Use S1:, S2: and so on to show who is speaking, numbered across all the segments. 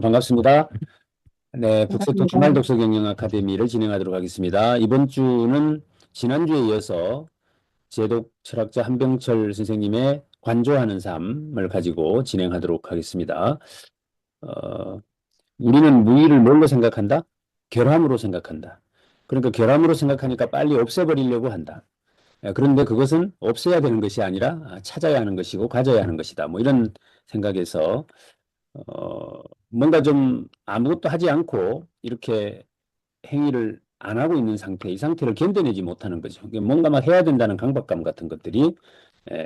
S1: 반갑습니다. 네, 북새통 주말
S2: 감사합니다.
S1: 독서 경영 아카데미를 진행하도록 하겠습니다. 이번 주는 지난주에 이어서 제독 철학자 한병철 선생님의 관조하는 삶을 가지고 진행하도록 하겠습니다. 어, 우리는 무의를 뭘로 생각한다? 결함으로 생각한다. 그러니까 결함으로 생각하니까 빨리 없애버리려고 한다. 그런데 그것은 없애야 되는 것이 아니라 찾아야 하는 것이고 가져야 하는 것이다. 뭐 이런 생각에서 뭔가 좀 아무것도 하지 않고 이렇게 행위를 안 하고 있는 상태, 이 상태를 견뎌내지 못하는 거죠. 뭔가 막 해야 된다는 강박감 같은 것들이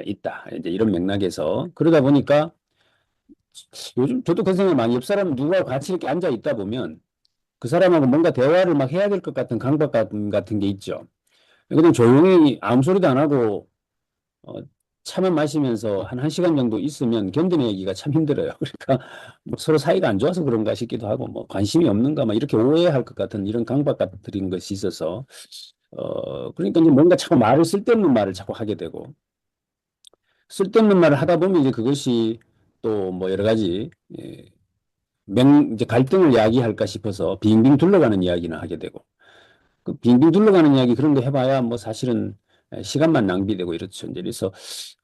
S1: 있다. 이제 이런 맥락에서 그러다 보니까 요즘 저도 그런 생각 많이 옆 사람 누가 같이 이렇게 앉아 있다 보면 그 사람하고 뭔가 대화를 막 해야 될 것 같은 강박감 같은 게 있죠. 그냥 조용히 아무 소리도 안 하고 어, 차만 마시면서 한 1시간 정도 있으면 견뎌내기가 참 힘들어요. 그러니까 뭐 서로 사이가 안 좋아서 그런가 싶기도 하고 뭐 관심이 없는가 막 이렇게 오해할 것 같은 이런 강박 같은 것이 있어서 그러니까 이제 뭔가 자꾸 쓸데없는 말을 자꾸 하게 되고 쓸데없는 말을 하다 보면 이제 그것이 또 뭐 여러 가지 이제 갈등을 야기할까 싶어서 빙빙 둘러가는 이야기는 하게 되고 그 빙빙 둘러가는 이야기 그런 거 해봐야 뭐 사실은 시간만 낭비되고 이렇죠. 이제 그래서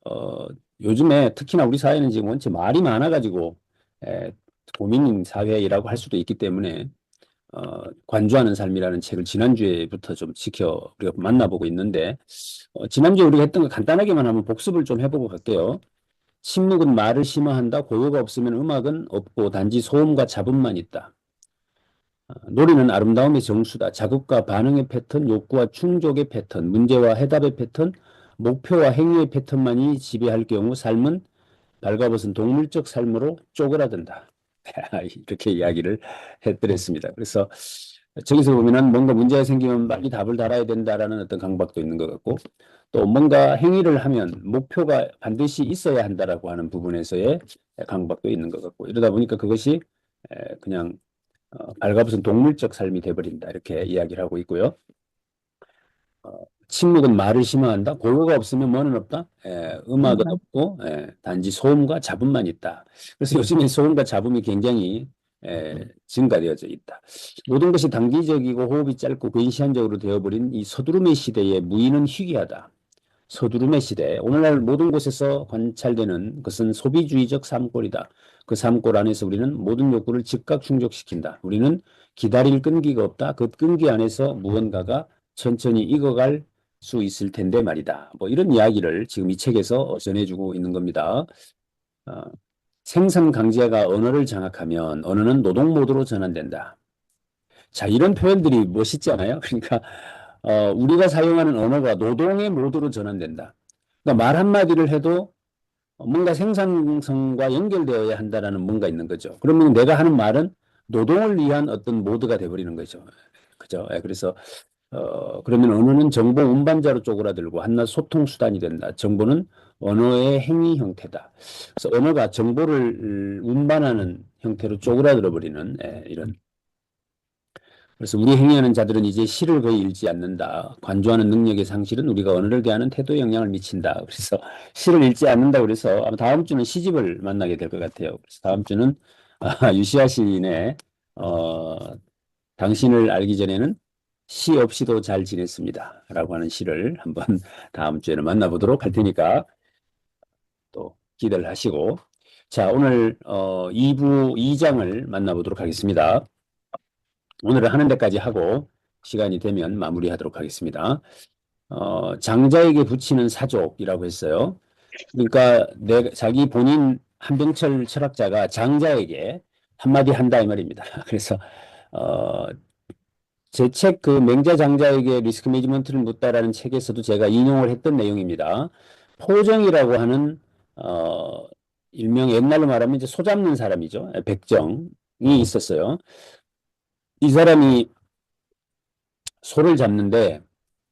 S1: 어, 요즘에 특히나 우리 사회는 지금 원체 말이 많아가지고 에, 고민 사회라고 할 수도 있기 때문에 관조하는 삶이라는 책을 지난주에부터 좀 우리가 만나보고 있는데 지난주에 우리가 했던 거 간단하게만 한번 복습을 좀 해보고 갈게요. 침묵은 말을 심화한다. 고요가 없으면 음악은 없고 단지 소음과 잡음만 있다. 노래는 아름다움의 정수다. 자극과 반응의 패턴, 욕구와 충족의 패턴, 문제와 해답의 패턴, 목표와 행위의 패턴만이 지배할 경우 삶은 발가벗은 동물적 삶으로 쪼그라든다. 이렇게 이야기를 해드렸습니다. 그래서 저기서 보면은 뭔가 문제가 생기면 빨리 답을 달아야 된다라는 어떤 강박도 있는 것 같고 또 뭔가 행위를 하면 목표가 반드시 있어야 한다라고 하는 부분에서의 강박도 있는 것 같고 이러다 보니까 그것이 그냥 발가벗은 동물적 삶이 돼버린다 이렇게 이야기를 하고 있고요. 침묵은 말을 심화한다. 고요가 없으면 뭐는 없다. 음악은 없고 단지 소음과 잡음만 있다. 그래서 요즘에 소음과 잡음이 굉장히 증가되어져 있다. 모든 것이 단기적이고 호흡이 짧고 근시안적으로 되어버린 이 서두름의 시대에 무의는 희귀하다. 서두름의 시대. 오늘날 모든 곳에서 관찰되는 것은 소비주의적 삶꼴이다. 그 삶꼴 안에서 우리는 모든 욕구를 즉각 충족시킨다. 우리는 기다릴 끈기가 없다. 그 끈기 안에서 무언가가 천천히 익어갈 수 있을 텐데 말이다. 뭐 이런 이야기를 지금 이 책에서 전해주고 있는 겁니다. 어, 생산 강제가 언어를 장악하면 언어는 노동 모드로 전환된다. 자, 이런 표현들이 멋있잖아요. 그러니까 우리가 사용하는 언어가 노동의 모드로 전환된다. 그러니까 말 한마디를 해도 뭔가 생산성과 연결되어야 한다라는 뭔가 있는 거죠. 그러면 내가 하는 말은 노동을 위한 어떤 모드가 돼버리는 거죠. 그죠? 그래서 그러면 언어는 정보 운반자로 쪼그라들고 한낱 소통 수단이 된다. 정보는 언어의 행위 형태다. 그래서 언어가 정보를 운반하는 형태로 쪼그라들어 버리는 이런 그래서 우리 행위하는 자들은 이제 시를 거의 읽지 않는다. 관조하는 능력의 상실은 우리가 언어를 대하는 태도에 영향을 미친다. 그래서 시를 읽지 않는다. 그래서 아마 다음 주는 시집을 만나게 될 것 같아요. 그래서 다음 주는 유시아 시인의 어, 당신을 알기 전에는 시 없이도 잘 지냈습니다. 라고 하는 시를 한번 다음 주에는 만나보도록 할 테니까 또 기대를 하시고 자, 오늘 2부 2장을 만나보도록 하겠습니다. 오늘은 하는 데까지 하고 시간이 되면 마무리하도록 하겠습니다. 장자에게 붙이는 사족이라고 했어요. 그러니까 자기 본인 한병철 철학자가 장자에게 한마디 한다 이 말입니다. 그래서 어, 제 책 그 맹자 장자에게 리스크 매니지먼트를 묻다라는 책에서도 제가 인용을 했던 내용입니다. 포정이라고 하는 어, 일명 옛날로 말하면 이제 소 잡는 사람이죠. 백정이 있었어요. 이 사람이 소를 잡는데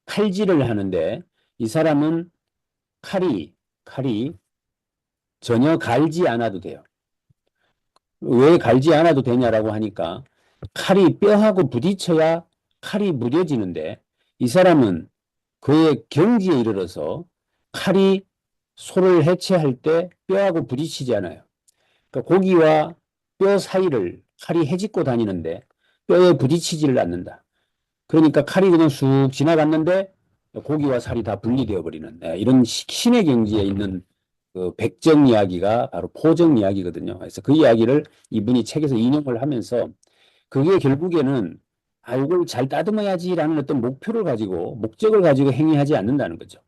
S1: 칼질을 하는데 이 사람은 칼이 전혀 갈지 않아도 돼요. 왜 갈지 않아도 되냐라고 하니까 칼이 뼈하고 부딪혀야 칼이 무뎌지는데 이 사람은 그의 경지에 이르러서 칼이 소를 해체할 때 뼈하고 부딪히지 않아요. 그러니까 고기와 뼈 사이를 칼이 헤집고 다니는데 뼈에 부딪히지를 않는다. 그러니까 칼이 그냥 쑥 지나갔는데 고기와 살이 다 분리되어 버리는 이런 신의 경지에 있는 그 백정 이야기가 바로 포정 이야기거든요. 그래서 그 이야기를 이분이 책에서 인용을 하면서 그게 결국에는 이걸 잘 따듬어야지라는 어떤 목표를 가지고 목적을 가지고 행위하지 않는다는 거죠.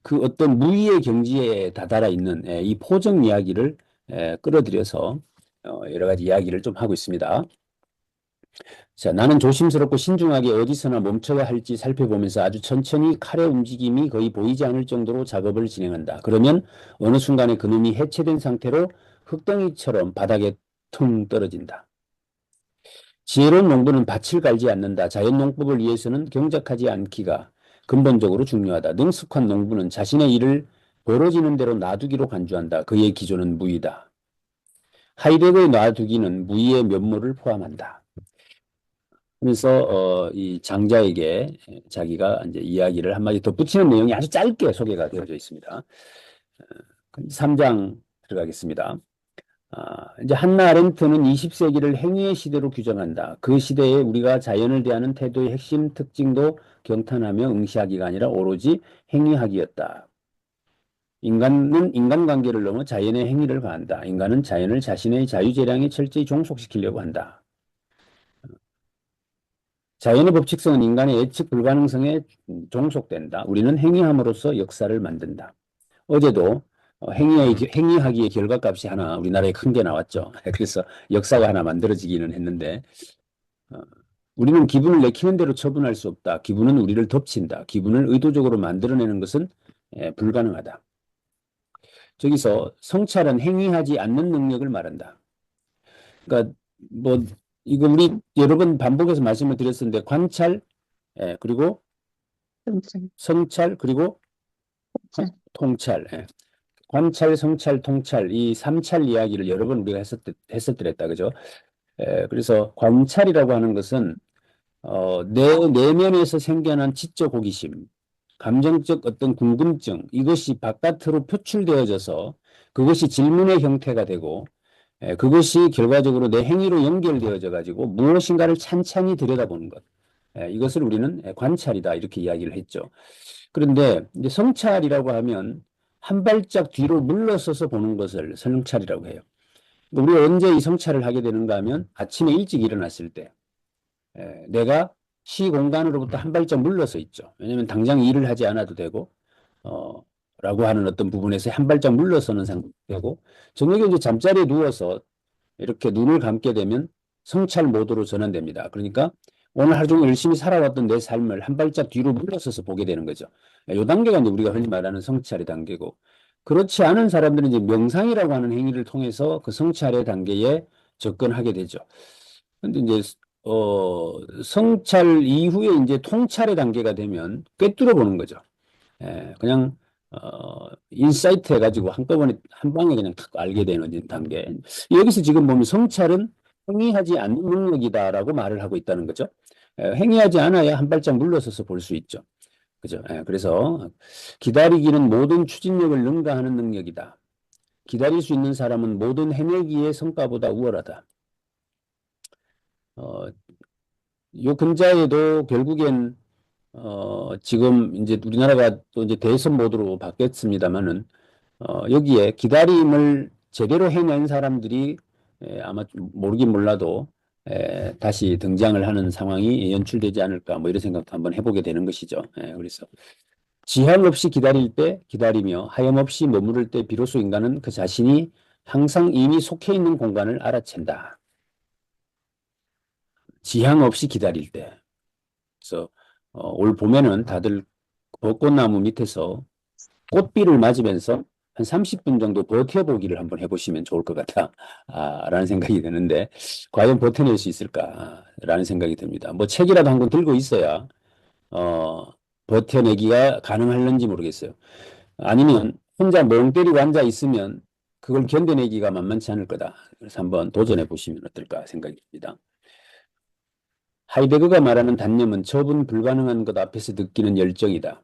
S1: 그 어떤 무의의 경지에 다다라 있는 이 포정 이야기를 끌어들여서 여러 가지 이야기를 좀 하고 있습니다. 자, 나는 조심스럽고 신중하게 어디서나 멈춰야 할지 살펴보면서 아주 천천히 칼의 움직임이 거의 보이지 않을 정도로 작업을 진행한다. 그러면 어느 순간에 그놈이 해체된 상태로 흙덩이처럼 바닥에 퉁 떨어진다. 지혜로운 농부는 밭을 갈지 않는다. 자연농법을 위해서는 경작하지 않기가 근본적으로 중요하다. 능숙한 농부는 자신의 일을 벌어지는 대로 놔두기로 간주한다. 그의 기조는 무의다. 하이데거의 놔두기는 무의의 면모를 포함한다. 그래서 이 장자에게 자기가 이제 이야기를 한마디 덧붙이는 내용이 아주 짧게 소개가 되어져 있습니다. 3장 들어가겠습니다. 이제 한나 아렌트는 20세기를 행위의 시대로 규정한다. 그 시대에 우리가 자연을 대하는 태도의 핵심 특징도 경탄하며 응시하기가 아니라 오로지 행위하기였다. 인간은 인간관계를 넘어 자연의 행위를 가한다. 인간은 자연을 자신의 자유재량에 철저히 종속시키려고 한다. 자연의 법칙성은 인간의 예측 불가능성에 종속된다. 우리는 행위함으로써 역사를 만든다. 어제도 행위하기의 결과값이 하나 우리나라에 큰 게 나왔죠. 그래서 역사가 하나 만들어지기는 했는데 우리는 기분을 내키는 대로 처분할 수 없다. 기분은 우리를 덮친다. 기분을 의도적으로 만들어내는 것은 불가능하다. 저기서 성찰은 행위하지 않는 능력을 말한다. 그러니까 뭐 이거 우리 여러 번 반복해서 말씀을 드렸었는데 관찰, 그리고 성찰, 그리고
S2: 잘.
S1: 통찰. 관찰, 성찰, 통찰 이 삼찰 이야기를 여러 번 우리가 했었더랬다. 그죠? 그래서 관찰이라고 하는 것은 내 내면에서 생겨난 지적 호기심, 감정적 어떤 궁금증 이것이 바깥으로 표출되어져서 그것이 질문의 형태가 되고 그것이 결과적으로 내 행위로 연결되어져 가지고 무엇인가를 찬찬히 들여다보는 것. 이것을 우리는 관찰이다 이렇게 이야기를 했죠. 그런데 이제 성찰이라고 하면 한 발짝 뒤로 물러서서 보는 것을 성찰이라고 해요. 우리가 언제 이 성찰을 하게 되는가 하면 아침에 일찍 일어났을 때 내가 시공간으로부터 한 발짝 물러서 있죠. 왜냐하면 당장 일을 하지 않아도 되고 라고 하는 어떤 부분에서 한 발짝 물러서는 상태고 저녁에 이제 잠자리에 누워서 이렇게 눈을 감게 되면 성찰 모드로 전환됩니다. 그러니까 오늘 하루 종일 열심히 살아왔던 내 삶을 한 발짝 뒤로 물러서서 보게 되는 거죠. 이 단계가 이제 우리가 흔히 말하는 성찰의 단계고, 그렇지 않은 사람들은 이제 명상이라고 하는 행위를 통해서 그 성찰의 단계에 접근하게 되죠. 근데 이제 성찰 이후에 이제 통찰의 단계가 되면 꿰뚫어 보는 거죠. 그냥 인사이트 해가지고 한꺼번에 한 방에 그냥 탁 알게 되는 단계. 여기서 지금 보면 성찰은 행위하지 않는 능력이다라고 말을 하고 있다는 거죠. 행위하지 않아야 한 발짝 물러서서 볼 수 있죠. 그죠? 그래서 기다리기는 모든 추진력을 능가하는 능력이다. 기다릴 수 있는 사람은 모든 해내기의 성과보다 우월하다. 요 근자에도 결국엔 지금 이제 우리나라가 또 이제 대선 모드로 바뀌었습니다만은 여기에 기다림을 제대로 해낸 사람들이 아마 모르긴 몰라도 다시 등장을 하는 상황이 연출되지 않을까 뭐 이런 생각도 한번 해보게 되는 것이죠. 그래서 지향 없이 기다릴 때 기다리며 하염없이 머무를 때 비로소 인간은 그 자신이 항상 이미 속해 있는 공간을 알아챈다. 지향 없이 기다릴 때. 그래서 올 봄에는 다들 벚꽃나무 밑에서 꽃비를 맞으면서 한 30분 정도 버텨보기를 한번 해보시면 좋을 것 같다. 라는 생각이 드는데, 과연 버텨낼 수 있을까? 라는 생각이 듭니다. 뭐 책이라도 한 권 들고 있어야, 버텨내기가 가능할는지 모르겠어요. 아니면 혼자 멍 때리고 앉아 있으면 그걸 견뎌내기가 만만치 않을 거다. 그래서 한번 도전해 보시면 어떨까 생각이 듭니다. 하이데거가 말하는 단념은 처분 불가능한 것 앞에서 느끼는 열정이다.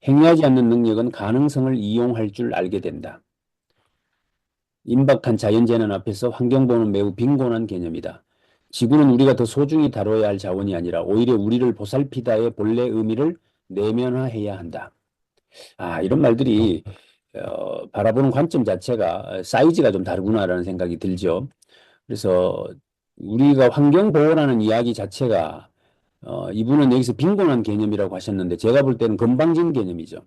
S1: 행위하지 않는 능력은 가능성을 이용할 줄 알게 된다. 임박한 자연재난 앞에서 환경보호는 매우 빈곤한 개념이다. 지구는 우리가 더 소중히 다뤄야 할 자원이 아니라 오히려 우리를 보살피다의 본래 의미를 내면화해야 한다. 이런 말들이 바라보는 관점 자체가 사이즈가 좀 다르구나라는 생각이 들죠. 그래서 우리가 환경 보호라는 이야기 자체가 이분은 여기서 빈곤한 개념이라고 하셨는데 제가 볼 때는 건방진 개념이죠.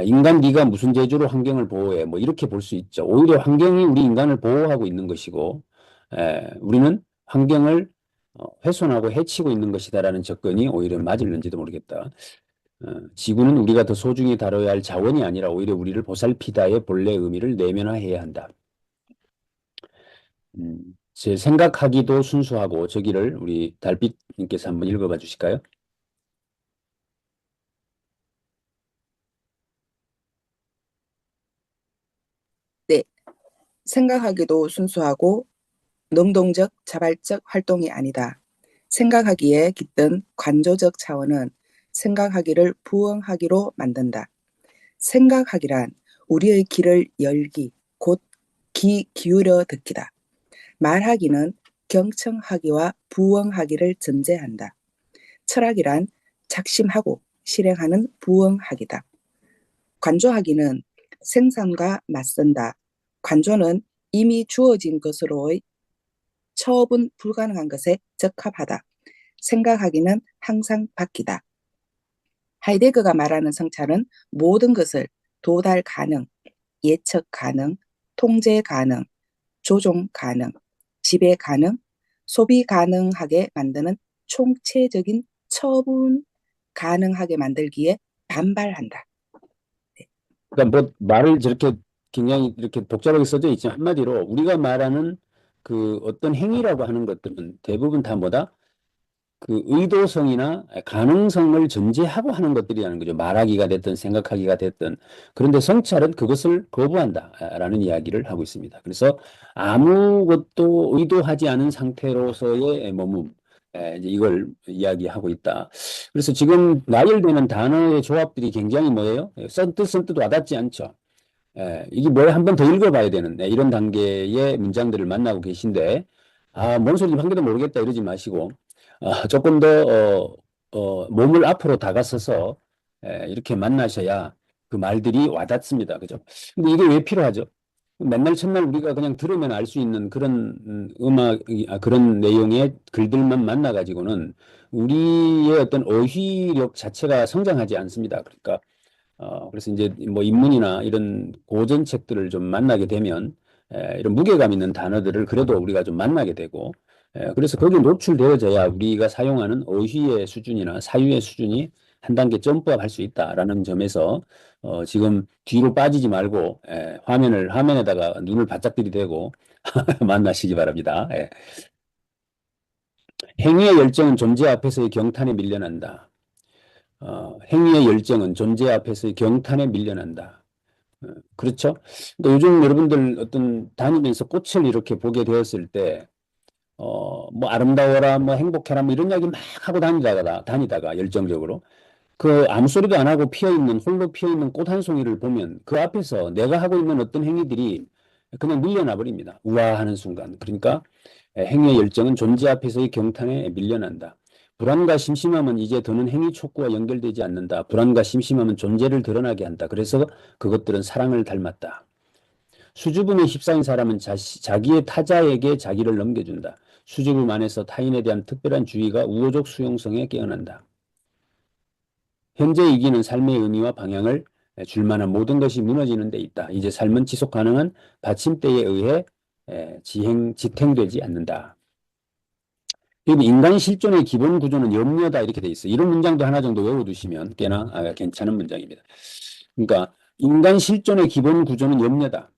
S1: 인간 네가 무슨 재주로 환경을 보호해? 뭐 이렇게 볼 수 있죠. 오히려 환경이 우리 인간을 보호하고 있는 것이고 우리는 환경을 훼손하고 해치고 있는 것이다라는 접근이 오히려 맞을는지도 모르겠다. 지구는 우리가 더 소중히 다뤄야 할 자원이 아니라 오히려 우리를 보살피다의 본래 의미를 내면화해야 한다. 제 생각하기도 순수하고 저기를 우리 달빛님께서 한번 읽어봐 주실까요?
S2: 네, 생각하기도 순수하고 능동적, 자발적 활동이 아니다. 생각하기에 깃든 관조적 차원은 생각하기를 부응하기로 만든다. 생각하기란 우리의 귀를 열기, 곧 귀 기울여 듣기다. 말하기는 경청하기와 부응하기를 전제한다. 철학이란 작심하고 실행하는 부응하기다. 관조하기는 생산과 맞선다. 관조는 이미 주어진 것으로의 처분 불가능한 것에 적합하다. 생각하기는 항상 바뀌다. 하이데거가 말하는 성찰은 모든 것을 도달 가능, 예측 가능, 통제 가능, 조종 가능, 지배 가능, 소비 가능하게 만드는 총체적인 처분 가능하게 만들기에 반발한다. 네.
S1: 그러니까 뭐 말을 저렇게 굉장히 이렇게 복잡하게 써져 있지만 한마디로 우리가 말하는 그 어떤 행위라고 하는 것들은 대부분 다 뭐다? 그 의도성이나 가능성을 전제하고 하는 것들이라는 거죠. 말하기가 됐든 생각하기가 됐든. 그런데 성찰은 그것을 거부한다라는 이야기를 하고 있습니다. 그래서 아무것도 의도하지 않은 상태로서의 머문, 이제 이걸 이야기하고 있다. 그래서 지금 나열되는 단어의 조합들이 굉장히 뭐예요? 선뜻 와닿지 않죠. 이게 뭘 한 번 더 읽어봐야 되는 이런 단계의 문장들을 만나고 계신데, 뭔 소리인지 한 개도 모르겠다 이러지 마시고, 조금 더, 몸을 앞으로 다가서서 이렇게 만나셔야 그 말들이 와닿습니다. 그죠? 근데 이게 왜 필요하죠? 맨날 첫날 우리가 그냥 들으면 알 수 있는 그런 음악, 그런 내용의 글들만 만나가지고는 우리의 어떤 어휘력 자체가 성장하지 않습니다. 그러니까 그래서 이제 뭐 인문이나 이런 고전 책들을 좀 만나게 되면 이런 무게감 있는 단어들을 그래도 우리가 좀 만나게 되고 그래서 거기에 노출되어져야 우리가 사용하는 어휘의 수준이나 사유의 수준이 한 단계 점프업 할 수 있다라는 점에서 지금 뒤로 빠지지 말고 화면에다가 눈을 바짝 들이대고 만나시기 바랍니다. 행위의 열정은 존재 앞에서의 경탄에 밀려난다. 행위의 열정은 존재 앞에서의 경탄에 밀려난다. 그렇죠? 근데 요즘 여러분들 어떤 다니면서 꽃을 이렇게 보게 되었을 때, 뭐 아름다워라, 뭐 행복해라, 뭐 이런 이야기 막 하고 다니다가 열정적으로 그 아무 소리도 안 하고 홀로 피어 있는 꽃 한 송이를 보면 그 앞에서 내가 하고 있는 어떤 행위들이 그냥 밀려나 버립니다. 우아하는 순간. 그러니까 행위의 열정은 존재 앞에서의 경탄에 밀려난다. 불안과 심심함은 이제 더는 행위 촉구와 연결되지 않는다. 불안과 심심함은 존재를 드러나게 한다. 그래서 그것들은 사랑을 닮았다. 수줍음에 휩싸인 사람은 자기의 타자에게 자기를 넘겨준다. 수줍음 안에서 타인에 대한 특별한 주의가 우호적 수용성에 깨어난다. 현재 이기는 삶의 의미와 방향을 줄 만한 모든 것이 무너지는 데 있다. 이제 삶은 지속 가능한 받침대에 의해 지탱되지 않는다. 여기 인간 실존의 기본 구조는 염려다 이렇게 돼 있어요. 이런 문장도 하나 정도 외워두시면 꽤나 괜찮은 문장입니다. 그러니까 인간 실존의 기본 구조는 염려다.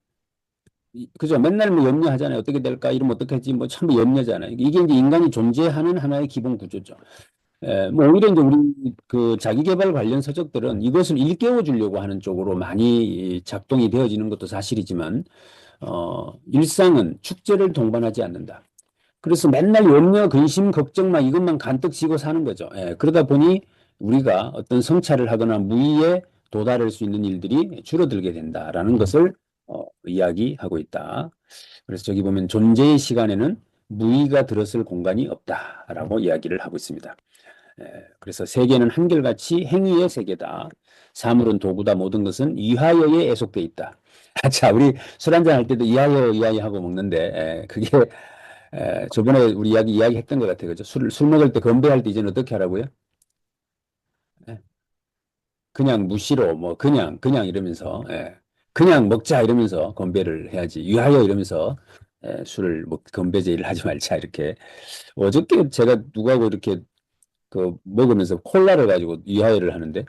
S1: 그죠? 맨날 뭐 염려하잖아요. 어떻게 될까? 이러면 어떡하지? 뭐 참 염려잖아요. 이게 이제 인간이 존재하는 하나의 기본 구조죠. 뭐 오히려 이제 우리 그 자기계발 관련 서적들은 이것을 일깨워 주려고 하는 쪽으로 많이 작동이 되어지는 것도 사실이지만, 일상은 축제를 동반하지 않는다. 그래서 맨날 염려, 근심, 걱정만 이것만 간뜩 지고 사는 거죠. 그러다 보니 우리가 어떤 성찰을 하거나 무의에 도달할 수 있는 일들이 줄어들게 된다라는 것을 이야기하고 있다. 그래서 저기 보면 존재의 시간에는 무의가 들었을 공간이 없다라고 이야기를 하고 있습니다. 그래서 세계는 한결같이 행위의 세계다. 사물은 도구다. 모든 것은 위하여에 애속돼 있다. 자, 우리 술 한잔 할 때도 위하여 하고 먹는데 그게 저번에 우리 이야기했던 것 같아요. 그죠? 술 먹을 때 건배할 때 이제는 어떻게 하라고요? 예, 그냥 무시로 뭐 그냥 이러면서 그냥 먹자 이러면서 건배를 해야지. 위하여 이러면서 술을 뭐 건배 제의를 하지 말자 이렇게. 어저께 제가 누구하고 이렇게 그 먹으면서 콜라를 가지고 위하여를 하는데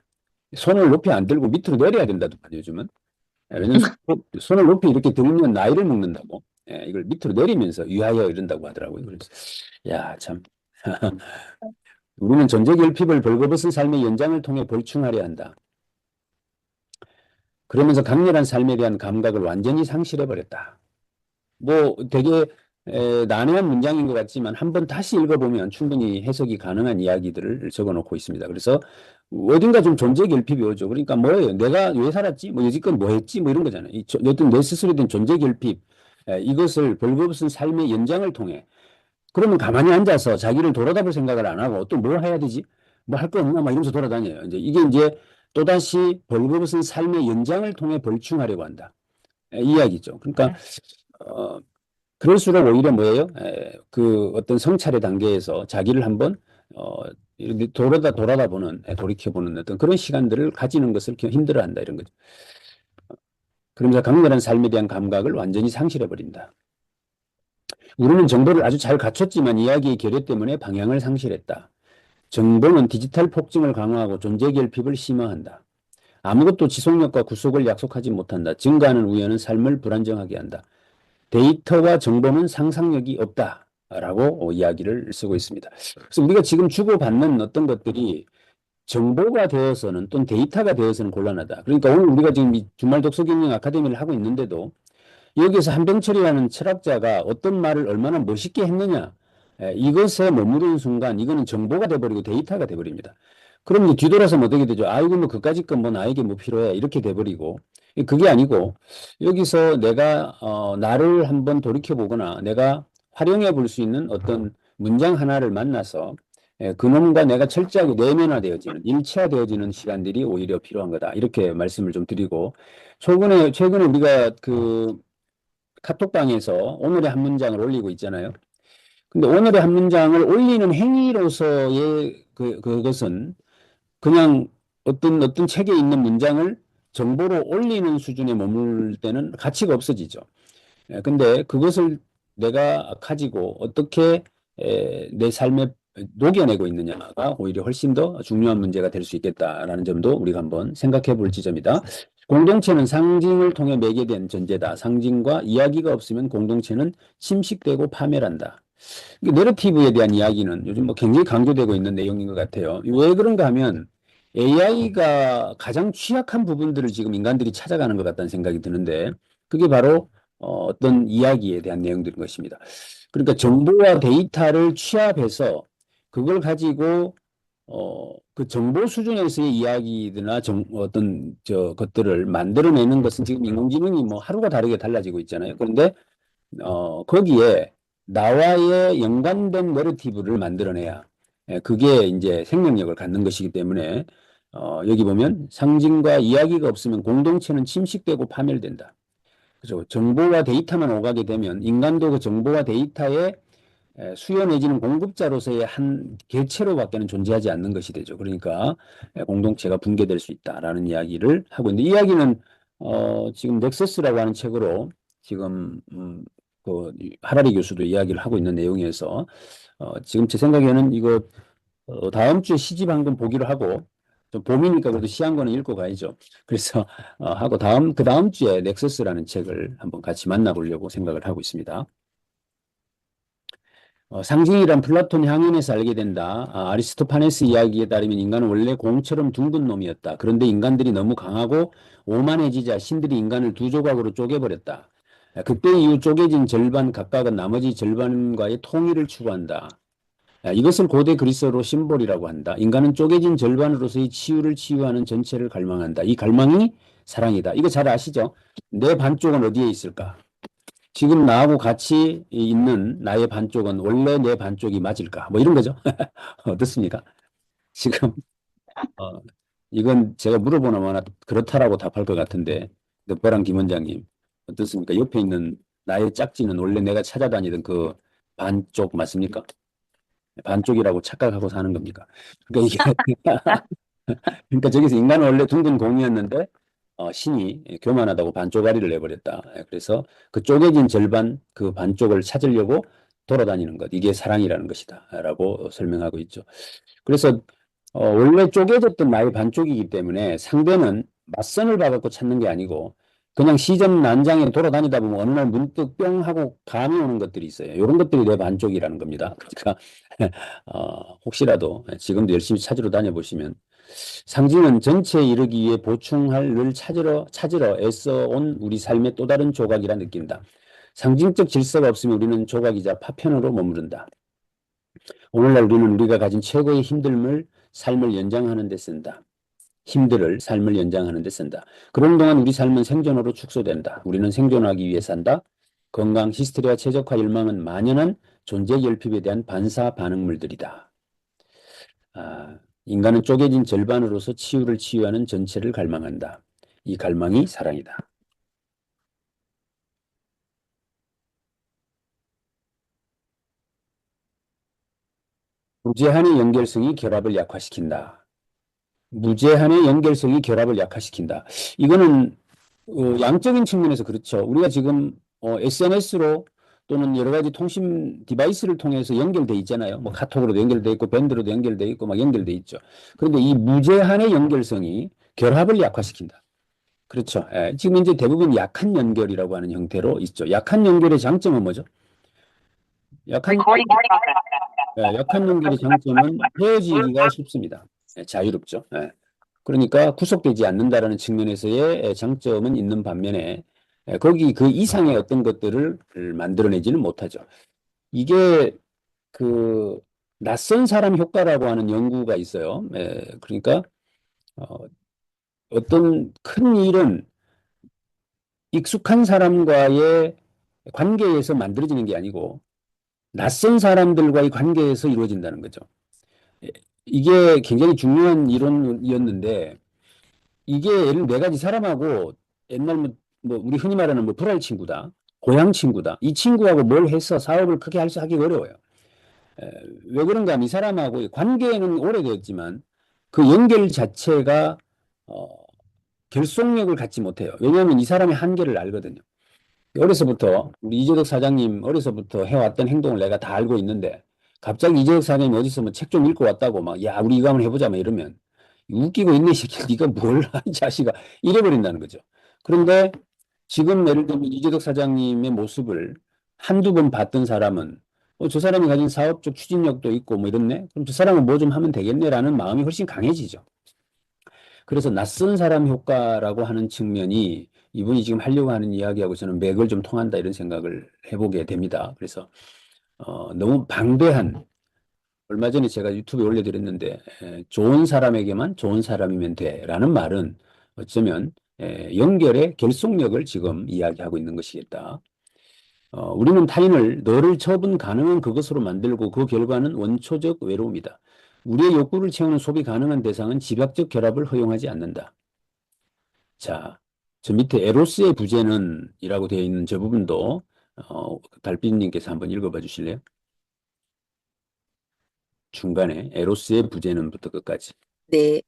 S1: 손을 높이 안 들고 밑으로 내려야 된다더만 요즘은. 왜냐면 손을 높이 이렇게 들면 나이를 먹는다고. 이걸 밑으로 내리면서 위하여 이런다고 하더라고요. 그래서 야, 참. 우리는 존재결핍을 벌거벗은 삶의 연장을 통해 벌충하려 한다. 그러면서 강렬한 삶에 대한 감각을 완전히 상실해 버렸다. 뭐 되게 난해한 문장인 것 같지만 한번 다시 읽어보면 충분히 해석이 가능한 이야기들을 적어놓고 있습니다. 그래서 어딘가 좀 존재 결핍이 오죠. 그러니까 뭐예요? 내가 왜 살았지? 뭐 여지껏 뭐 했지? 뭐 이런 거잖아요. 어떤 내 스스로에 대한 존재 결핍, 이것을 벌거벗은 삶의 연장을 통해 그러면 가만히 앉아서 자기를 돌아다볼 생각을 안 하고 또 뭐 해야 되지? 뭐 할 거 없나? 막 이러면서 돌아다녀요. 이제 이게 이제 또다시 벌거벗은 삶의 연장을 통해 벌충하려고 한다. 이 이야기죠. 그러니까 어, 그럴수록 오히려 뭐예요? 그 어떤 성찰의 단계에서 자기를 한번 이렇게 돌아다 보는, 돌이켜보는 어떤 그런 시간들을 가지는 것을 힘들어한다 이런 거죠. 그러면서 강렬한 삶에 대한 감각을 완전히 상실해버린다. 우리는 정보를 아주 잘 갖췄지만 이야기의 결여 때문에 방향을 상실했다. 정보는 디지털 폭증을 강화하고 존재 결핍을 심화한다. 아무것도 지속력과 구속을 약속하지 못한다. 증가하는 우연은 삶을 불안정하게 한다. 데이터와 정보는 상상력이 없다라고 이야기를 쓰고 있습니다. 그래서 우리가 지금 주고받는 어떤 것들이 정보가 되어서는 또는 데이터가 되어서는 곤란하다. 그러니까 오늘 우리가 지금 이 주말 독서경영 아카데미를 하고 있는데도 여기서 한병철이라는 철학자가 어떤 말을 얼마나 멋있게 했느냐. 이것에 머무르는 순간 이거는 정보가 돼버리고 데이터가 돼버립니다. 그럼 이제 뒤돌아서면 어떻게 되죠? 아이고 뭐 그까짓 건 뭐 나에게 뭐 필요해 이렇게 돼버리고 그게 아니고 여기서 내가 나를 한번 돌이켜 보거나 내가 활용해 볼 수 있는 어떤 문장 하나를 만나서 그놈과 내가 철저하게 내면화되어지는 일체화되어지는 시간들이 오히려 필요한 거다 이렇게 말씀을 좀 드리고 최근에 우리가 그 카톡방에서 오늘의 한 문장을 올리고 있잖아요. 근데 오늘의 한 문장을 올리는 행위로서의 그것은 그냥 어떤 책에 있는 문장을 정보로 올리는 수준에 머물 때는 가치가 없어지죠. 근데 그것을 내가 가지고 어떻게 내 삶에 녹여내고 있느냐가 오히려 훨씬 더 중요한 문제가 될 수 있겠다라는 점도 우리가 한번 생각해 볼 지점이다. 공동체는 상징을 통해 매개된 존재다. 상징과 이야기가 없으면 공동체는 침식되고 파멸한다. 내러티브에 대한 이야기는 요즘 뭐 굉장히 강조되고 있는 내용인 것 같아요. 왜 그런가 하면 AI가 가장 취약한 부분들을 지금 인간들이 찾아가는 것 같다는 생각이 드는데 그게 바로 어떤 이야기에 대한 내용들인 것입니다. 그러니까 정보와 데이터를 취합해서 그걸 가지고 그 정보 수준에서의 이야기들이나 어떤 것들을 만들어내는 것은 지금 인공지능이 뭐 하루가 다르게 달라지고 있잖아요. 그런데 거기에 나와의 연관된 내러티브를 만들어내야 그게 이제 생명력을 갖는 것이기 때문에 여기 보면 상징과 이야기가 없으면 공동체는 침식되고 파멸된다. 그죠? 정보와 데이터만 오가게 되면 인간도 그 정보와 데이터의 수요 내지는 공급자로서의 한 객체로밖에는 존재하지 않는 것이 되죠. 그러니까 공동체가 붕괴될 수 있다라는 이야기를 하고 있는데 이 이야기는 지금 넥서스라고 하는 책으로 지금 그 하라리 교수도 이야기를 하고 있는 내용에서 지금 제 생각에는 이거 다음 주에 시집 한 권 보기로 하고 좀 봄이니까 그래도 시 한 권은 읽고 가야죠. 그래서 하고 그 다음 주에 넥서스라는 책을 한번 같이 만나보려고 생각을 하고 있습니다. 상징이란 플라톤 향연에서 알게 된다. 아리스토파네스 이야기에 따르면 인간은 원래 공처럼 둥근 놈이었다. 그런데 인간들이 너무 강하고 오만해지자 신들이 인간을 두 조각으로 쪼개버렸다. 그때 이후 쪼개진 절반 각각은 나머지 절반과의 통일을 추구한다. 이것을 고대 그리스어로 심볼이라고 한다. 인간은 쪼개진 절반으로서의 치유를 치유하는 전체를 갈망한다. 이 갈망이 사랑이다. 이거 잘 아시죠? 내 반쪽은 어디에 있을까? 지금 나하고 같이 있는 나의 반쪽은 원래 내 반쪽이 맞을까? 뭐 이런 거죠. 어떻습니까? 지금 어, 이건 제가 물어보면 아마 그렇다라고 답할 것 같은데, 덕배랑 김 원장님 어떻습니까? 옆에 있는 나의 짝지는 원래 내가 찾아다니던 그 반쪽 맞습니까? 반쪽이라고 착각하고 사는 겁니까? 그러니까 이게 그러니까 저기서 인간은 원래 둥근 공이었는데 신이 교만하다고 반쪽아리를 내버렸다. 그래서 그 쪼개진 절반 그 반쪽을 찾으려고 돌아다니는 것. 이게 사랑이라는 것이다. 라고 설명하고 있죠. 그래서 원래 쪼개졌던 나의 반쪽이기 때문에 상대는 맞선을 봐갖고 찾는 게 아니고 그냥 시점 난장에 돌아다니다 보면 어느 날 문득 뿅 하고 감이 오는 것들이 있어요. 이런 것들이 내 반쪽이라는 겁니다. 그러니까 혹시라도 지금도 열심히 찾으러 다녀보시면 상징은 전체에 이르기 위해 보충할 늘 찾으러 애써 온 우리 삶의 또 다른 조각이라 느낀다. 상징적 질서가 없으면 우리는 조각이자 파편으로 머무른다. 오늘날 우리는 우리가 가진 최고의 힘듦을 삶을 연장하는 데 쓴다. 힘들을 삶을 연장하는 데 쓴다. 그런 동안 우리 삶은 생존으로 축소된다. 우리는 생존하기 위해 산다. 건강, 히스테리아, 최적화, 열망은 만연한 존재 결핍에 대한 반사 반응물들이다. 인간은 쪼개진 절반으로서 치유를 치유하는 전체를 갈망한다. 이 갈망이 사랑이다. 무제한의 연결성이 결합을 약화시킨다. 무제한의 연결성이 결합을 약화시킨다. 이거는 양적인 측면에서 그렇죠. 우리가 지금 SNS로 또는 여러 가지 통신 디바이스를 통해서 연결돼 있잖아요. 뭐 카톡으로도 연결돼 있고 밴드로도 연결돼 있고 막 연결돼 있죠. 그런데 이 무제한의 연결성이 결합을 약화시킨다. 그렇죠. 예, 지금 이제 대부분 약한 연결이라고 하는 형태로 있죠. 약한 연결의 장점은 뭐죠? 약한, 약한 연결의 장점은 헤어지기가 쉽습니다. 예, 자유롭죠. 예. 그러니까 구속되지 않는다라는 측면에서의 장점은 있는 반면에 거기 그 이상의 어떤 것들을 만들어내지는 못하죠. 이게 그 낯선 사람 효과라고 하는 연구가 있어요. 그러니까 어, 어떤 큰 일은 익숙한 사람과의 관계에서 만들어지는 게 아니고 낯선 사람들과의 관계에서 이루어진다는 거죠. 예, 이게 굉장히 중요한 이론이었는데 이게 예를 들어 네 가지 사람하고 옛날 뭐 우리 흔히 말하는 뭐 불알 친구다. 고향 친구다. 이 친구하고 뭘 해서 사업을 크게 하기 어려워요. 에, 왜 그런가 하면 이 사람하고 관계는 오래됐지만 그 연결 자체가 어, 결속력을 갖지 못해요. 왜냐하면 이 사람의 한계를 알거든요. 어려서부터 우리 이재덕 사장님 어려서부터 해왔던 행동을 내가 다 알고 있는데 갑자기 이재덕 사장님 어디서 뭐 책 좀 읽고 왔다고 막 야 우리 이거 한번 해보자 막 이러면 웃기고 있네 이 새끼 네가 뭘 이 자식아 이래버린다는 거죠. 그런데 지금 예를 들면 이재덕 사장님의 모습을 한두 번 봤던 사람은 저 사람이 가진 사업적 추진력도 있고 뭐 이렇네 그럼 저 사람은 뭐 좀 하면 되겠네라는 마음이 훨씬 강해지죠. 그래서 낯선 사람 효과라고 하는 측면이 이분이 지금 하려고 하는 이야기하고 저는 맥을 좀 통한다 이런 생각을 해보게 됩니다. 그래서 너무 방대한 얼마 전에 제가 유튜브에 올려드렸는데 좋은 사람에게만 좋은 사람이면 돼라는 말은 어쩌면 연결의 결속력을 지금 이야기하고 있는 것이겠다. 우리는 타인을 너를 처분 가능한 그것으로 만들고 그 결과는 원초적 외로움이다. 우리의 욕구를 채우는 소비 가능한 대상은 집약적 결합을 허용하지 않는다. 자, 저 밑에 에로스의 부재는 이라고 되어 있는 저 부분도 달빛님께서 한번 읽어봐 주실래요? 중간에 에로스의 부재는부터 끝까지.
S2: 네,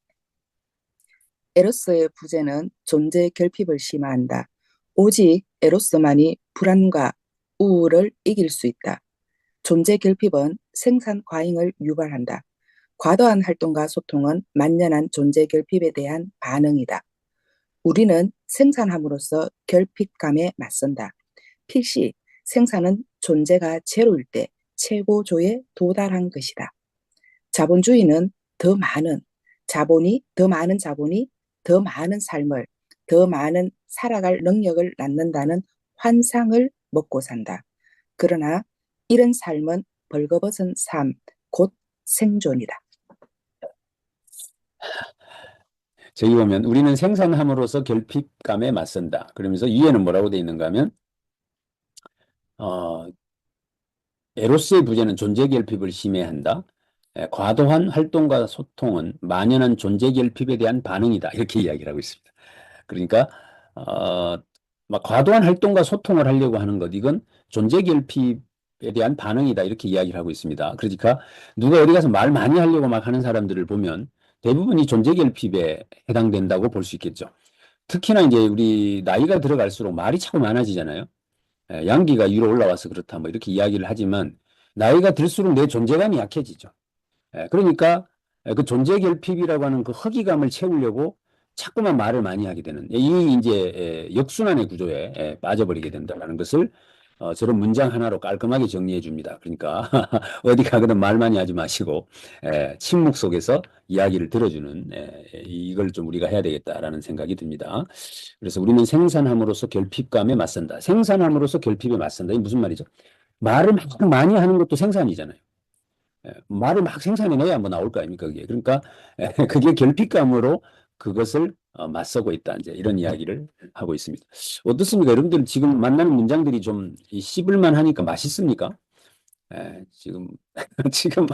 S2: 에로스의 부재는 존재 결핍을 심화한다. 오직 에로스만이 불안과 우울을 이길 수 있다. 존재 결핍은 생산 과잉을 유발한다. 과도한 활동과 소통은 만연한 존재 결핍에 대한 반응이다. 우리는 생산함으로써 결핍감에 맞선다. 필시 생산은 존재가 제로일 때 최고조에 도달한 것이다. 자본주의는 더 많은 자본이 더 많은 삶을, 더 많은 살아갈 능력을 낳는다는 환상을 먹고 산다. 그러나 이런 삶은 벌거벗은 삶, 곧 생존이다.
S1: 저기 보면 우리는 생산함으로써 결핍감에 맞선다. 그러면서 위에는 뭐라고 되어 있는가 하면 어, 에로스의 부재는 존재 결핍을 심해한다. 과도한 활동과 소통은 만연한 존재 결핍에 대한 반응이다. 이렇게 이야기를 하고 있습니다. 그러니까 어, 막 과도한 활동과 소통을 하려고 하는 것, 이건 존재 결핍에 대한 반응이다. 이렇게 이야기를 하고 있습니다. 그러니까 누가 어디 가서 말 많이 하려고 막 하는 사람들을 보면 대부분이 존재 결핍에 해당된다고 볼 수 있겠죠. 특히나 이제 우리 나이가 들어갈수록 말이 자꾸 많아지잖아요. 양기가 위로 올라와서 그렇다 뭐 이렇게 이야기를 하지만 나이가 들수록 내 존재감이 약해지죠. 그러니까 그 존재 결핍이라고 하는 그 허기감을 채우려고 자꾸만 말을 많이 하게 되는 이 이제 역순환의 구조에 빠져버리게 된다는 것을 저런 문장 하나로 깔끔하게 정리해 줍니다. 그러니까 어디 가거든 말 많이 하지 마시고 침묵 속에서 이야기를 들어주는 이걸 좀 우리가 해야 되겠다라는 생각이 듭니다. 그래서 우리는 생산함으로써 결핍감에 맞선다. 생산함으로써 결핍에 맞선다. 이게 무슨 말이죠? 말을 막 많이 하는 것도 생산이잖아요. 말을 막 생산해내야 뭐 나올 거 아닙니까, 그게. 그러니까, 그게 결핍감으로 그것을 맞서고 있다. 이제 이런 이야기를 하고 있습니다. 어떻습니까? 여러분들 지금 만나는 문장들이 좀 씹을만 하니까 맛있습니까? 지금, 지금,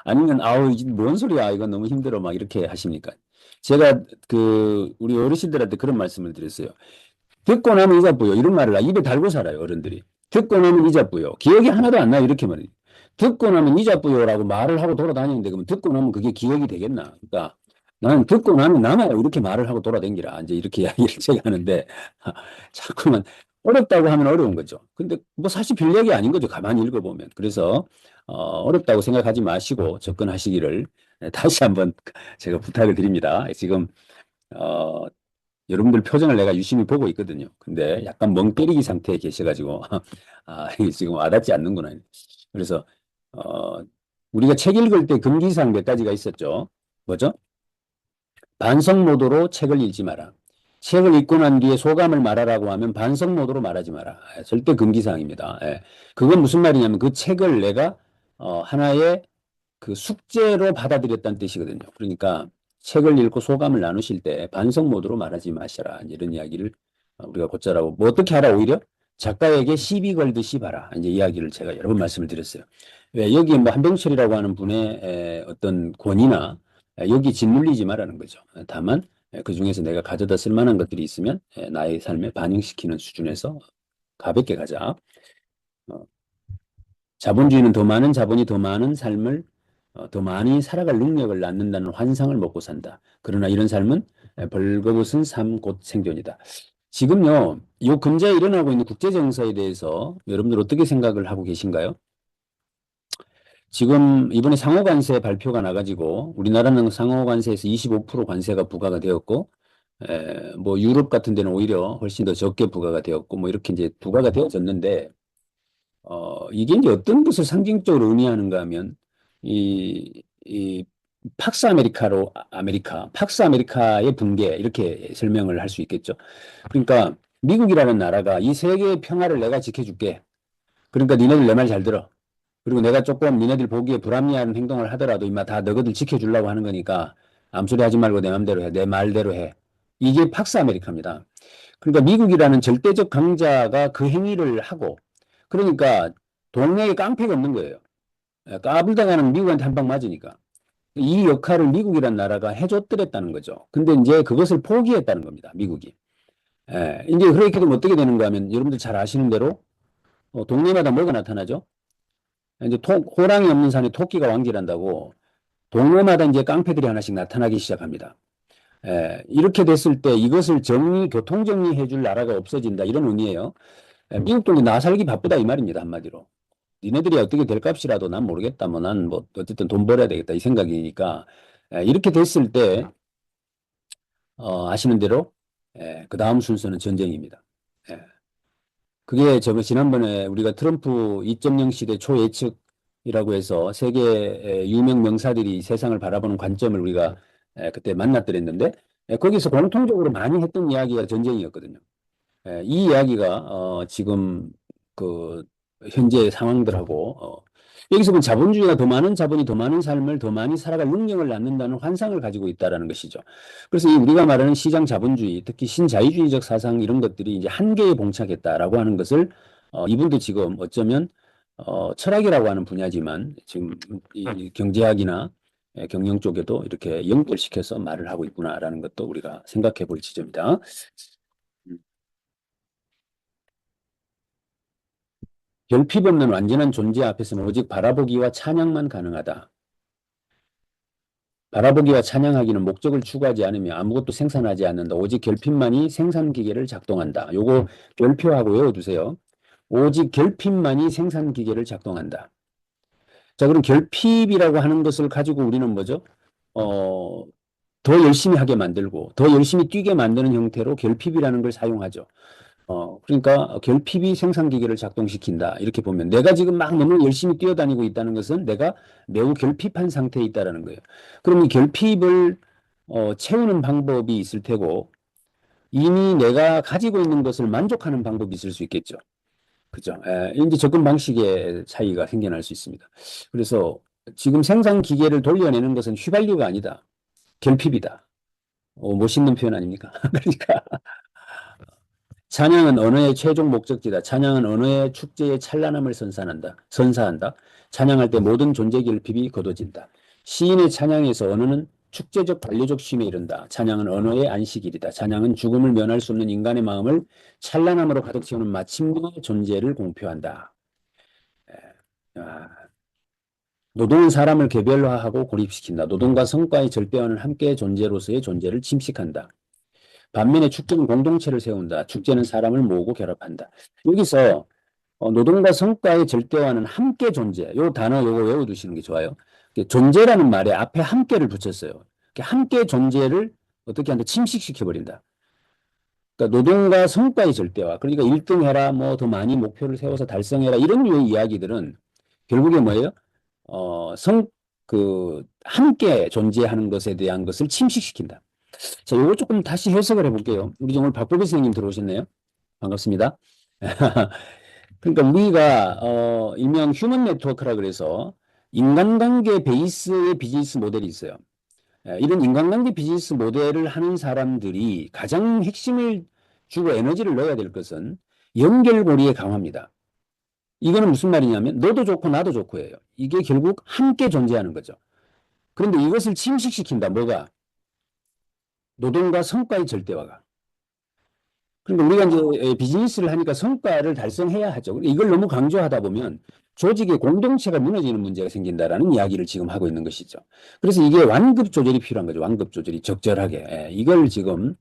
S1: 아니면, 아우, 이게 뭔 소리야. 이거 너무 힘들어. 막 이렇게 하십니까? 제가 우리 어르신들한테 그런 말씀을 드렸어요. 듣고 나면 이자뿌요. 이런 말을 입에 달고 살아요, 어른들이. 듣고 나면 이자뿌요. 기억이 하나도 안 나요. 이렇게 말해요. 듣고 나면 이자뿌요라고 말을 하고 돌아다니는데, 그러면 듣고 나면 그게 기억이 되겠나? 그러니까 나는 듣고 나면 남아요. 이렇게 말을 하고 돌아다니라. 이제 이렇게 이야기를 제가 하는데, 자꾸만 어렵다고 하면 어려운 거죠. 근데 뭐 사실 별 얘기 아닌 거죠. 가만히 읽어보면. 그래서, 어렵다고 생각하지 마시고 접근하시기를 다시 한번 제가 부탁을 드립니다. 지금, 어, 여러분들 표정을 내가 유심히 보고 있거든요. 근데 약간 멍 때리기 상태에 계셔가지고, 이게 지금 와닿지 않는구나. 그래서, 어, 우리가 책 읽을 때 금기사항 몇 가지가 있었죠. 뭐죠? 반성 모드로 책을 읽지 마라. 책을 읽고 난 뒤에 소감을 말하라고 하면 반성 모드로 말하지 마라. 절대 금기사항입니다. 그건 무슨 말이냐면 그 책을 내가, 하나의 그 숙제로 받아들였다는 뜻이거든요. 그러니까 책을 읽고 소감을 나누실 때 반성 모드로 말하지 마셔라. 이런 이야기를 우리가 곧잘하고 뭐 어떻게 하라 오히려 작가에게 시비 걸듯이 봐라. 이제 이야기를 제가 여러 번 말씀을 드렸어요. 왜 여기에 뭐 한병철이라고 하는 분의 어떤 권위나 여기 짓눌리지 말라는 거죠. 다만 그 중에서 내가 가져다 쓸 만한 것들이 있으면 나의 삶에 반영시키는 수준에서 가볍게 가자. 어, 자본주의는 더 많은 자본이 더 많은 삶을 더 많이 살아갈 능력을 낳는다는 환상을 먹고 산다. 그러나 이런 삶은 벌거벗은 삶 곧 생존이다. 지금요, 요 근자에 일어나고 있는 국제 정서에 대해서 여러분들 어떻게 생각을 하고 계신가요? 지금 이번에 상호관세 발표가 나가지고 우리나라는 상호관세에서 25% 관세가 부과가 되었고, 뭐 유럽 같은 데는 오히려 훨씬 더 적게 부과가 되었고, 뭐 이렇게 이제 부과가 되어졌는데, 이게 이제 어떤 것을 상징적으로 의미하는가 하면, 이 팍스 아메리카로, 팍스 아메리카의 붕괴, 이렇게 설명을 할 수 있겠죠. 그러니까 미국이라는 나라가 이 세계의 평화를 내가 지켜줄게. 그러니까 니네들 내 말 잘 들어. 그리고 내가 조금 니네들 보기에 불합리한 행동을 하더라도 임마 다 너희들 지켜주려고 하는 거니까 암소리 하지 말고 내 맘대로 해. 내 말대로 해. 이게 팍스 아메리카입니다. 그러니까 미국이라는 절대적 강자가 그 행위를 하고 그러니까 동네에 깡패가 없는 거예요. 까불다가는 미국한테 한 방 맞으니까. 이 역할을 미국이란 나라가 해줬더랬다는 거죠. 근데 이제 그것을 포기했다는 겁니다. 미국이. 이제 그렇게 되면 어떻게 되는가 하면 여러분들 잘 아시는 대로 동네마다 뭐가 나타나죠? 이제 호랑이 없는 산에 토끼가 왕질한다고 동네마다 이제 깡패들이 하나씩 나타나기 시작합니다. 이렇게 됐을 때 이것을 교통 정리해 줄 나라가 없어진다. 이런 의미예요. 미국도 이제 나 살기 바쁘다 이 말입니다. 한마디로. 니네들이 어떻게 될 값이라도 난 모르겠다. 뭐 난 뭐 어쨌든 돈 벌어야 되겠다. 이 생각이니까 이렇게 됐을 때 아시는 대로 그 다음 순서는 전쟁입니다. 예. 그게 지난번에 우리가 트럼프 2.0 시대 초예측이라고 해서 세계 유명 명사들이 세상을 바라보는 관점을 우리가 그때 만났더랬는데 거기서 공통적으로 많이 했던 이야기가 전쟁이었거든요. 이 이야기가 지금 그 현재 상황들하고 여기서 보면 자본주의가 더 많은 자본이 더 많은 삶을 더 많이 살아갈 능력을 낳는다는 환상을 가지고 있다라는 것이죠. 그래서 이 우리가 말하는 시장 자본주의, 특히 신자유주의적 사상 이런 것들이 이제 한계에 봉착했다라고 하는 것을 이분도 지금 어쩌면 철학이라고 하는 분야지만 지금 이 경제학이나 경영 쪽에도 이렇게 연결시켜서 말을 하고 있구나라는 것도 우리가 생각해 볼 지점이다. 음. 결핍 없는 완전한 존재 앞에서는 오직 바라보기와 찬양만 가능하다. 바라보기와 찬양하기는 목적을 추구하지 않으며 아무것도 생산하지 않는다. 오직 결핍만이 생산기계를 작동한다. 요거 별표하고 외워두세요. 오직 결핍만이 생산기계를 작동한다. 자, 그럼 결핍이라고 하는 것을 가지고 우리는 뭐죠? 어, 더 열심히 하게 만들고 더 열심히 뛰게 만드는 형태로 결핍이라는 걸 사용하죠. 그러니까 결핍이 생산기계를 작동시킨다. 이렇게 보면 내가 지금 막 너무 열심히 뛰어다니고 있다는 것은 내가 매우 결핍한 상태에 있다라는 거예요. 그럼 이 결핍을 채우는 방법이 있을 테고 이미 내가 가지고 있는 것을 만족하는 방법이 있을 수 있겠죠. 그죠? 이제 접근 방식의 차이가 생겨날 수 있습니다. 그래서 지금 생산기계를 돌려내는 것은 휘발유가 아니다. 결핍이다. 멋있는 표현 아닙니까? 그러니까 찬양은 언어의 최종 목적지다. 찬양은 언어의 축제의 찬란함을 선사한다. 찬양할 때 모든 존재 결핍이 거둬진다. 시인의 찬양에서 언어는 축제적 관료적 쉼에 이른다. 찬양은 언어의 안식일이다. 찬양은 죽음을 면할 수 없는 인간의 마음을 찬란함으로 가득 채우는 마침내 존재를 공표한다. 아, 노동은 사람을 개별화하고 고립시킨다. 노동과 성과의 절대화는 함께 존재로서의 존재를 침식한다. 반면에 축제는 공동체를 세운다. 축제는 사람을 모으고 결합한다. 여기서 노동과 성과의 절대화는 함께 존재. 요 단어 요거 외워두시는 게 좋아요. 존재라는 말에 앞에 함께를 붙였어요. 함께 존재를 어떻게 한다? 침식시켜버린다. 그러니까 노동과 성과의 절대화. 그러니까 1등 해라, 뭐 더 많이 목표를 세워서 달성해라. 이런 류의 이야기들은 결국에 뭐예요? 함께 존재하는 것에 대한 것을 침식시킨다. 자, 요거 조금 다시 해석을 해볼게요. 우리 오늘 박보배 선생님 들어오셨네요. 반갑습니다. 그러니까 우리가 일명 휴먼 네트워크라 그래서 인간관계 베이스의 비즈니스 모델이 있어요. 이런 인간관계 비즈니스 모델을 하는 사람들이 가장 핵심을 주고 에너지를 넣어야 될 것은 연결고리의 강화입니다. 이거는 무슨 말이냐면 너도 좋고 나도 좋고예요. 이게 결국 함께 존재하는 거죠. 그런데 이것을 침식시킨다. 뭐가? 노동과 성과의 절대화가. 그러니까 우리가 이제 비즈니스를 하니까 성과를 달성해야 하죠. 이걸 너무 강조하다 보면 조직의 공동체가 무너지는 문제가 생긴다라는 이야기를 지금 하고 있는 것이죠. 그래서 이게 완급 조절이 필요한 거죠. 완급 조절이 적절하게. 이걸 지금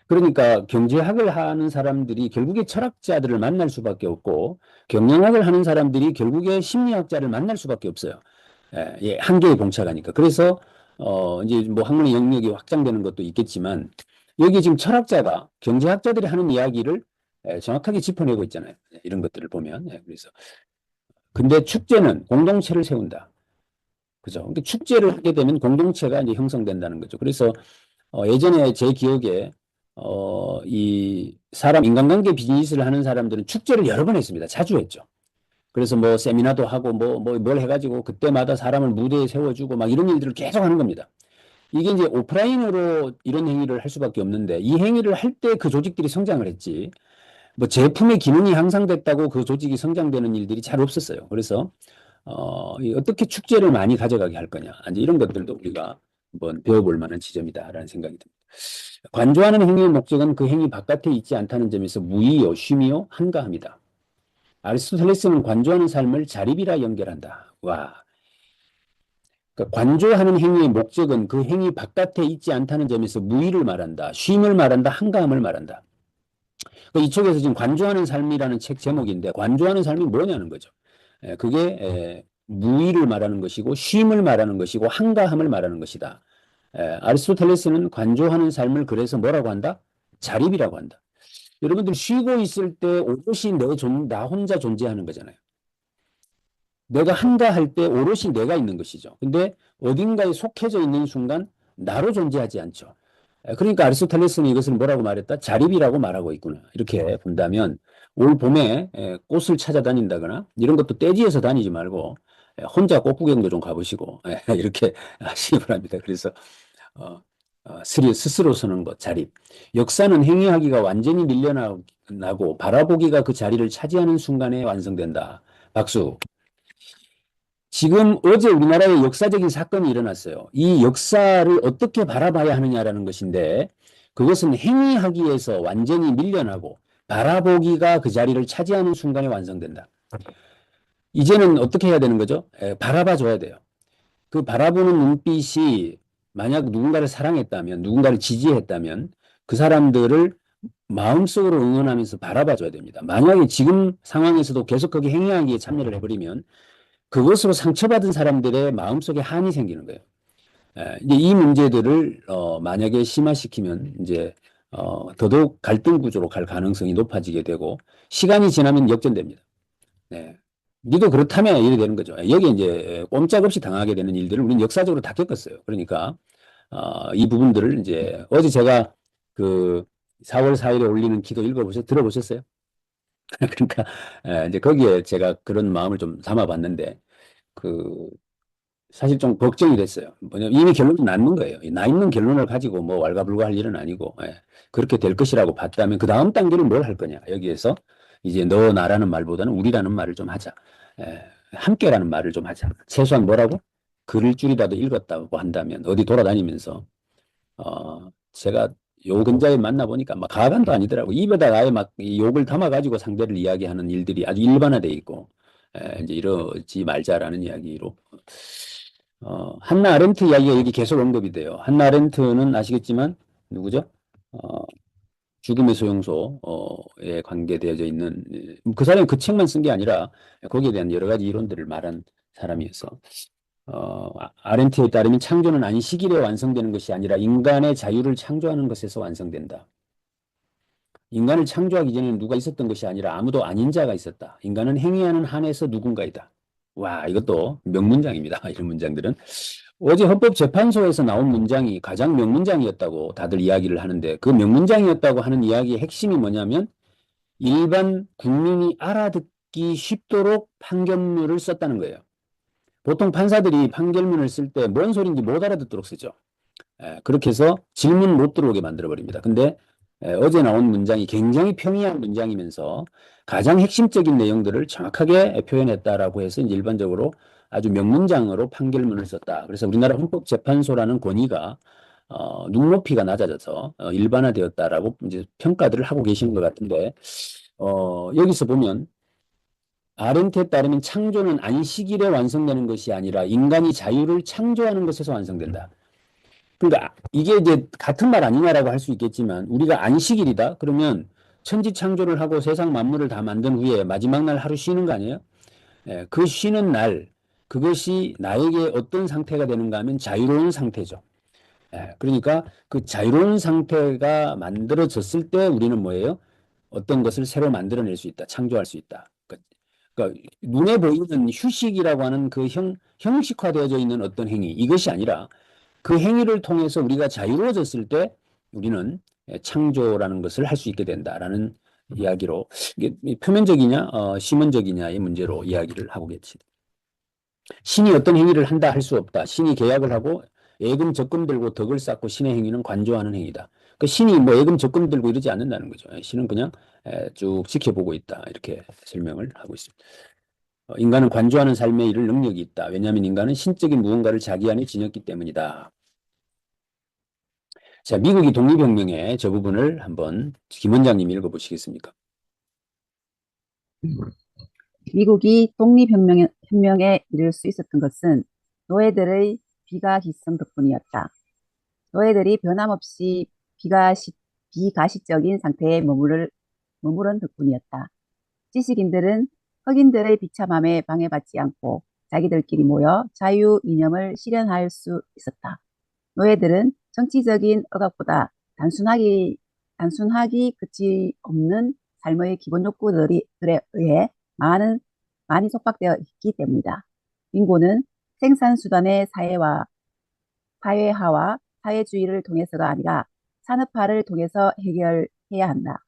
S1: 그러니까 경제학을 하는 사람들이 결국에 철학자들을 만날 수밖에 없고 경영학을 하는 사람들이 결국에 심리학자를 만날 수밖에 없어요. 한계에 봉착하니까. 그래서 이제 뭐 학문의 영역이 확장되는 것도 있겠지만 여기 지금 철학자가 경제학자들이 하는 이야기를 정확하게 짚어내고 있잖아요. 이런 것들을 보면. 그래서 근데 축제는 공동체를 세운다. 그죠? 그러니까 축제를 하게 되면 공동체가 이제 형성된다는 거죠. 그래서 예전에 제 기억에 이 사람 인간관계 비즈니스를 하는 사람들은 축제를 여러 번 했습니다. 자주 했죠. 그래서 뭐 세미나도 하고 뭘 해가지고 그때마다 사람을 무대에 세워주고 막 이런 일들을 계속 하는 겁니다. 이게 이제 오프라인으로 이런 행위를 할 수밖에 없는데 이 행위를 할 때 그 조직들이 성장을 했지. 뭐 제품의 기능이 향상됐다고 그 조직이 성장되는 일들이 잘 없었어요. 그래서 어떻게 축제를 많이 가져가게 할 거냐. 이제 이런 것들도 우리가 한번 배워볼 만한 지점이다라는 생각이 듭니다. 관조하는 행위의 목적은 그 행위 바깥에 있지 않다는 점에서 무의요, 쉼이요, 한가함이다. 아리스토텔레스는 관조하는 삶을 자립이라 연결한다. 와. 그러니까 관조하는 행위의 목적은 그 행위 바깥에 있지 않다는 점에서 무의를 말한다. 쉼을 말한다. 한가함을 말한다. 이쪽에서 지금 관조하는 삶이라는 책 제목인데 관조하는 삶이 뭐냐는 거죠. 그게 무의를 말하는 것이고 쉼을 말하는 것이고 한가함을 말하는 것이다. 아리스토텔레스는 관조하는 삶을 그래서 뭐라고 한다? 자립이라고 한다. 여러분들 쉬고 있을 때 오롯이 나 혼자 존재하는 거잖아요. 내가 한가할 때 오롯이 내가 있는 것이죠. 근데 어딘가에 속해져 있는 순간 나로 존재하지 않죠. 그러니까 아리스토텔레스는 이것을 뭐라고 말했다? 자립이라고 말하고 있구나. 이렇게 본다면 올 봄에 꽃을 찾아다닌다거나 이런 것도 떼지에서 다니지 말고 혼자 꽃 구경도 좀 가보시고 이렇게 하시기 바랍니다. 그래서 스스로 서는 것, 자립. 역사는 행위하기가 완전히 밀려나고 바라보기가 그 자리를 차지하는 순간에 완성된다. 박수. 지금 어제 우리나라에 역사적인 사건이 일어났어요. 이 역사를 어떻게 바라봐야 하느냐라는 것인데 그것은 행위하기에서 완전히 밀려나고 바라보기가 그 자리를 차지하는 순간에 완성된다. 이제는 어떻게 해야 되는 거죠? 바라봐 줘야 돼요. 그 바라보는 눈빛이 만약 누군가를 사랑했다면, 누군가를 지지했다면 그 사람들을 마음속으로 응원하면서 바라봐 줘야 됩니다. 만약에 지금 상황에서도 계속하게 행위하기에 참여를 해버리면 그것으로 상처받은 사람들의 마음속에 한이 생기는 거예요. 이제 이 문제들을 만약에 심화시키면 이제 더더욱 갈등 구조로 갈 가능성이 높아지게 되고 시간이 지나면 역전됩니다. 네. 니도 그렇다면 이래 되는 거죠. 여기 이제 꼼짝없이 당하게 되는 일들을 우리는 역사적으로 다 겪었어요. 그러니까 이 부분들을 이제 어제 제가 그 4월 4일에 올리는 기도 들어보셨어요? 그러니까 이제 거기에 제가 그런 마음을 좀 담아봤는데 그 사실 좀 걱정이 됐어요. 뭐냐면 이미 결론이 났는 거예요. 나 있는 결론을 가지고 뭐 왈가불가할 일은 아니고 그렇게 될 것이라고 봤다면 그 다음 단계는 뭘 할 거냐. 여기에서 이제 너 나라는 말보다는 우리라는 말을 좀 하자. 함께라는 말을 좀 하자. 최소한 뭐라고? 글을 줄이라도 읽었다고 한다면 어디 돌아다니면서 제가 요 근자에 만나보니까 막 가관도 아니더라고. 입에다 아예 막이 욕을 담아가지고 상대를 이야기하는 일들이 아주 일반화돼 있고 이제 이러지 말자라는 이야기로 한나 아렌트 이야기가 여기 계속 언급이 돼요. 한나 아렌트는 아시겠지만 누구죠? 어, 죽음의 소용소에 관계되어져 있는 그 사람이 그 책만 쓴 게 아니라 거기에 대한 여러 가지 이론들을 말한 사람이어서 아렌트에 따르면 창조는 안식일에 완성되는 것이 아니라 인간의 자유를 창조하는 것에서 완성된다. 인간을 창조하기 전에는 누가 있었던 것이 아니라 아무도 아닌 자가 있었다. 인간은 행위하는 한에서 누군가이다. 와, 이것도 명문장입니다. 이런 문장들은. 어제 헌법재판소에서 나온 문장이 가장 명문장이었다고 다들 이야기를 하는데 그 명문장이었다고 하는 이야기의 핵심이 뭐냐면 일반 국민이 알아듣기 쉽도록 판결문을 썼다는 거예요. 보통 판사들이 판결문을 쓸 때 뭔 소리인지 못 알아듣도록 쓰죠. 그렇게 해서 질문 못 들어오게 만들어버립니다. 근데 어제 나온 문장이 굉장히 평이한 문장이면서 가장 핵심적인 내용들을 정확하게 표현했다라고 해서 이제 일반적으로 아주 명문장으로 판결문을 썼다. 그래서 우리나라 헌법재판소라는 권위가 눈높이가 낮아져서 일반화되었다라고 이제 평가들을 하고 계시는 것 같은데 여기서 보면 아렌트에 따르면 창조는 안식일에 완성되는 것이 아니라 인간이 자유를 창조하는 것에서 완성된다. 그러니까 이게 이제 같은 말 아니냐라고 할 수 있겠지만 우리가 안식일이다 그러면 천지 창조를 하고 세상 만물을 다 만든 후에 마지막 날 하루 쉬는 거 아니에요? 그 쉬는 날 그것이 나에게 어떤 상태가 되는가 하면 자유로운 상태죠. 그러니까 그 자유로운 상태가 만들어졌을 때 우리는 뭐예요? 어떤 것을 새로 만들어낼 수 있다, 창조할 수 있다. 그러니까 눈에 보이는 휴식이라고 하는 그 형식화되어져 있는 어떤 행위 이것이 아니라 그 행위를 통해서 우리가 자유로워졌을 때 우리는 창조라는 것을 할 수 있게 된다라는 이야기로 이게 표면적이냐 심원적이냐의 문제로 이야기를 하고 계십니다. 신이 어떤 행위를 한다 할 수 없다. 신이 계약을 하고 예금 적금 들고 덕을 쌓고 신의 행위는 관조하는 행위다. 그 신이 뭐 예금 적금 들고 이러지 않는다는 거죠. 신은 그냥 쭉 지켜보고 있다. 이렇게 설명을 하고 있습니다. 인간은 관조하는 삶에 이를 능력이 있다. 왜냐하면 인간은 신적인 무언가를 자기 안에 지녔기 때문이다. 자, 미국이 독립혁명의 저 부분을 한번 김 원장님 읽어보시겠습니까?
S3: 미국이 독립혁명에 이를 수 있었던 것은 노예들의 비가시성 덕분이었다. 노예들이 변함없이 비가시적인 상태에 머무른 덕분이었다. 지식인들은 흑인들의 비참함에 방해받지 않고 자기들끼리 모여 자유 이념을 실현할 수 있었다. 노예들은 정치적인 억압보다 단순하기 끝이 없는 삶의 기본 욕구들에 의해 많이 속박되어 있기 때문이다. 인고는 생산수단의 사회화와 사회주의를 통해서가 아니라 산업화를 통해서 해결해야 한다.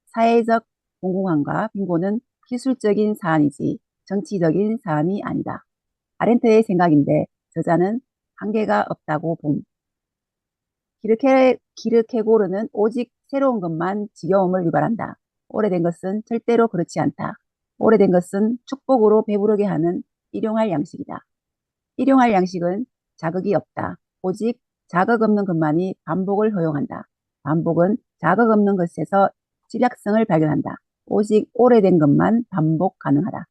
S3: 사회적 공공함과 빈곤은 기술적인 사안이지 정치적인 사안이 아니다. 아렌트의 생각인데 저자는 한계가 없다고 키르케고르는 오직 새로운 것만 지겨움을 유발한다. 오래된 것은 절대로 그렇지 않다. 오래된 것은 축복으로 배부르게 하는 일용할 양식이다. 일용할 양식은 자극이 없다. 오직 자극 없는 것만이 반복을 허용한다. 반복은 자극 없는 것에서 집약성을 발견한다. 오직 오래된 것만 반복 가능하다.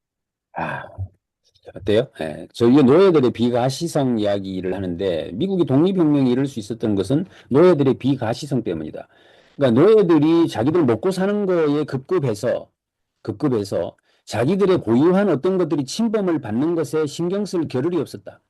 S1: 아, 어때요? 예, 저희 노예들의 비가시성 이야기를 하는데 미국이 독립혁명이 이룰 수 있었던 것은 노예들의 비가시성 때문이다. 그러니까 노예들이 자기들 먹고 사는 거에 급급해서 자기들의 고유한 어떤 것들이 침범을 받는 것에 신경 쓸 겨를이 없었다.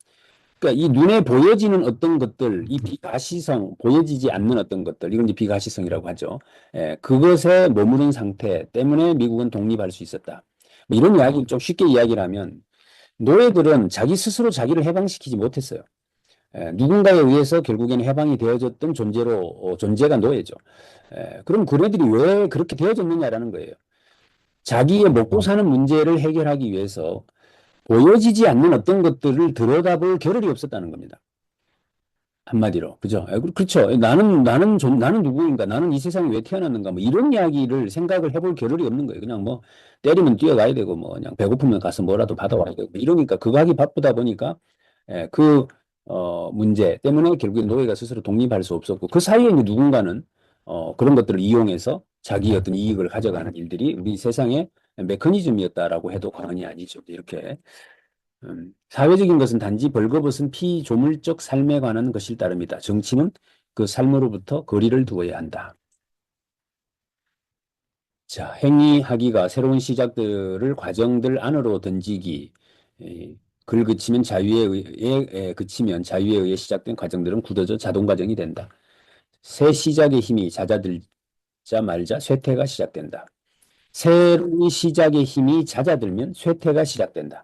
S1: 그러니까 이 눈에 보여지는 어떤 것들, 이 비가시성, 보여지지 않는 어떤 것들, 이건 이제 비가시성이라고 하죠. 예, 그것에 머무른 상태 때문에 미국은 독립할 수 있었다. 뭐 이런 이야기, 좀 쉽게 이야기를 하면 노예들은 자기 스스로 자기를 해방시키지 못했어요. 누군가에 의해서 결국에는 해방이 되어졌던 존재가 노예죠. 그럼 그네들이 왜 그렇게 되어졌느냐라는 거예요. 자기의 먹고 사는 문제를 해결하기 위해서 보여지지 않는 어떤 것들을 들여다볼 겨를이 없었다는 겁니다. 한마디로. 그죠? 그렇죠. 나는 누구인가? 나는 이 세상에 왜 태어났는가? 뭐 이런 이야기를 생각을 해볼 겨를이 없는 거예요. 그냥 뭐 때리면 뛰어가야 되고 뭐 그냥 배고프면 가서 뭐라도 받아와야 되고 뭐 이러니까 그거 하기 바쁘다 보니까 문제 때문에 결국엔 노예가 스스로 독립할 수 없었고 그 사이에 이제 누군가는 그런 것들을 이용해서 자기의 어떤 이익을 가져가는 일들이 우리 세상의 메커니즘이었다라고 해도 과언이 아니죠. 이렇게 사회적인 것은 단지 벌거벗은 피조물적 삶에 관한 것일 따름이다. 정치는 그 삶으로부터 거리를 두어야 한다. 자, 행위하기가 새로운 시작들을 과정들 안으로 던지기. 글 그치면 그치면 자유에 의해 시작된 과정들은 굳어져 자동 과정이 된다. 새 시작의 힘이 잦아들자 말자 쇠퇴가 시작된다. 새로운 시작의 힘이 잦아들면 쇠퇴가 시작된다.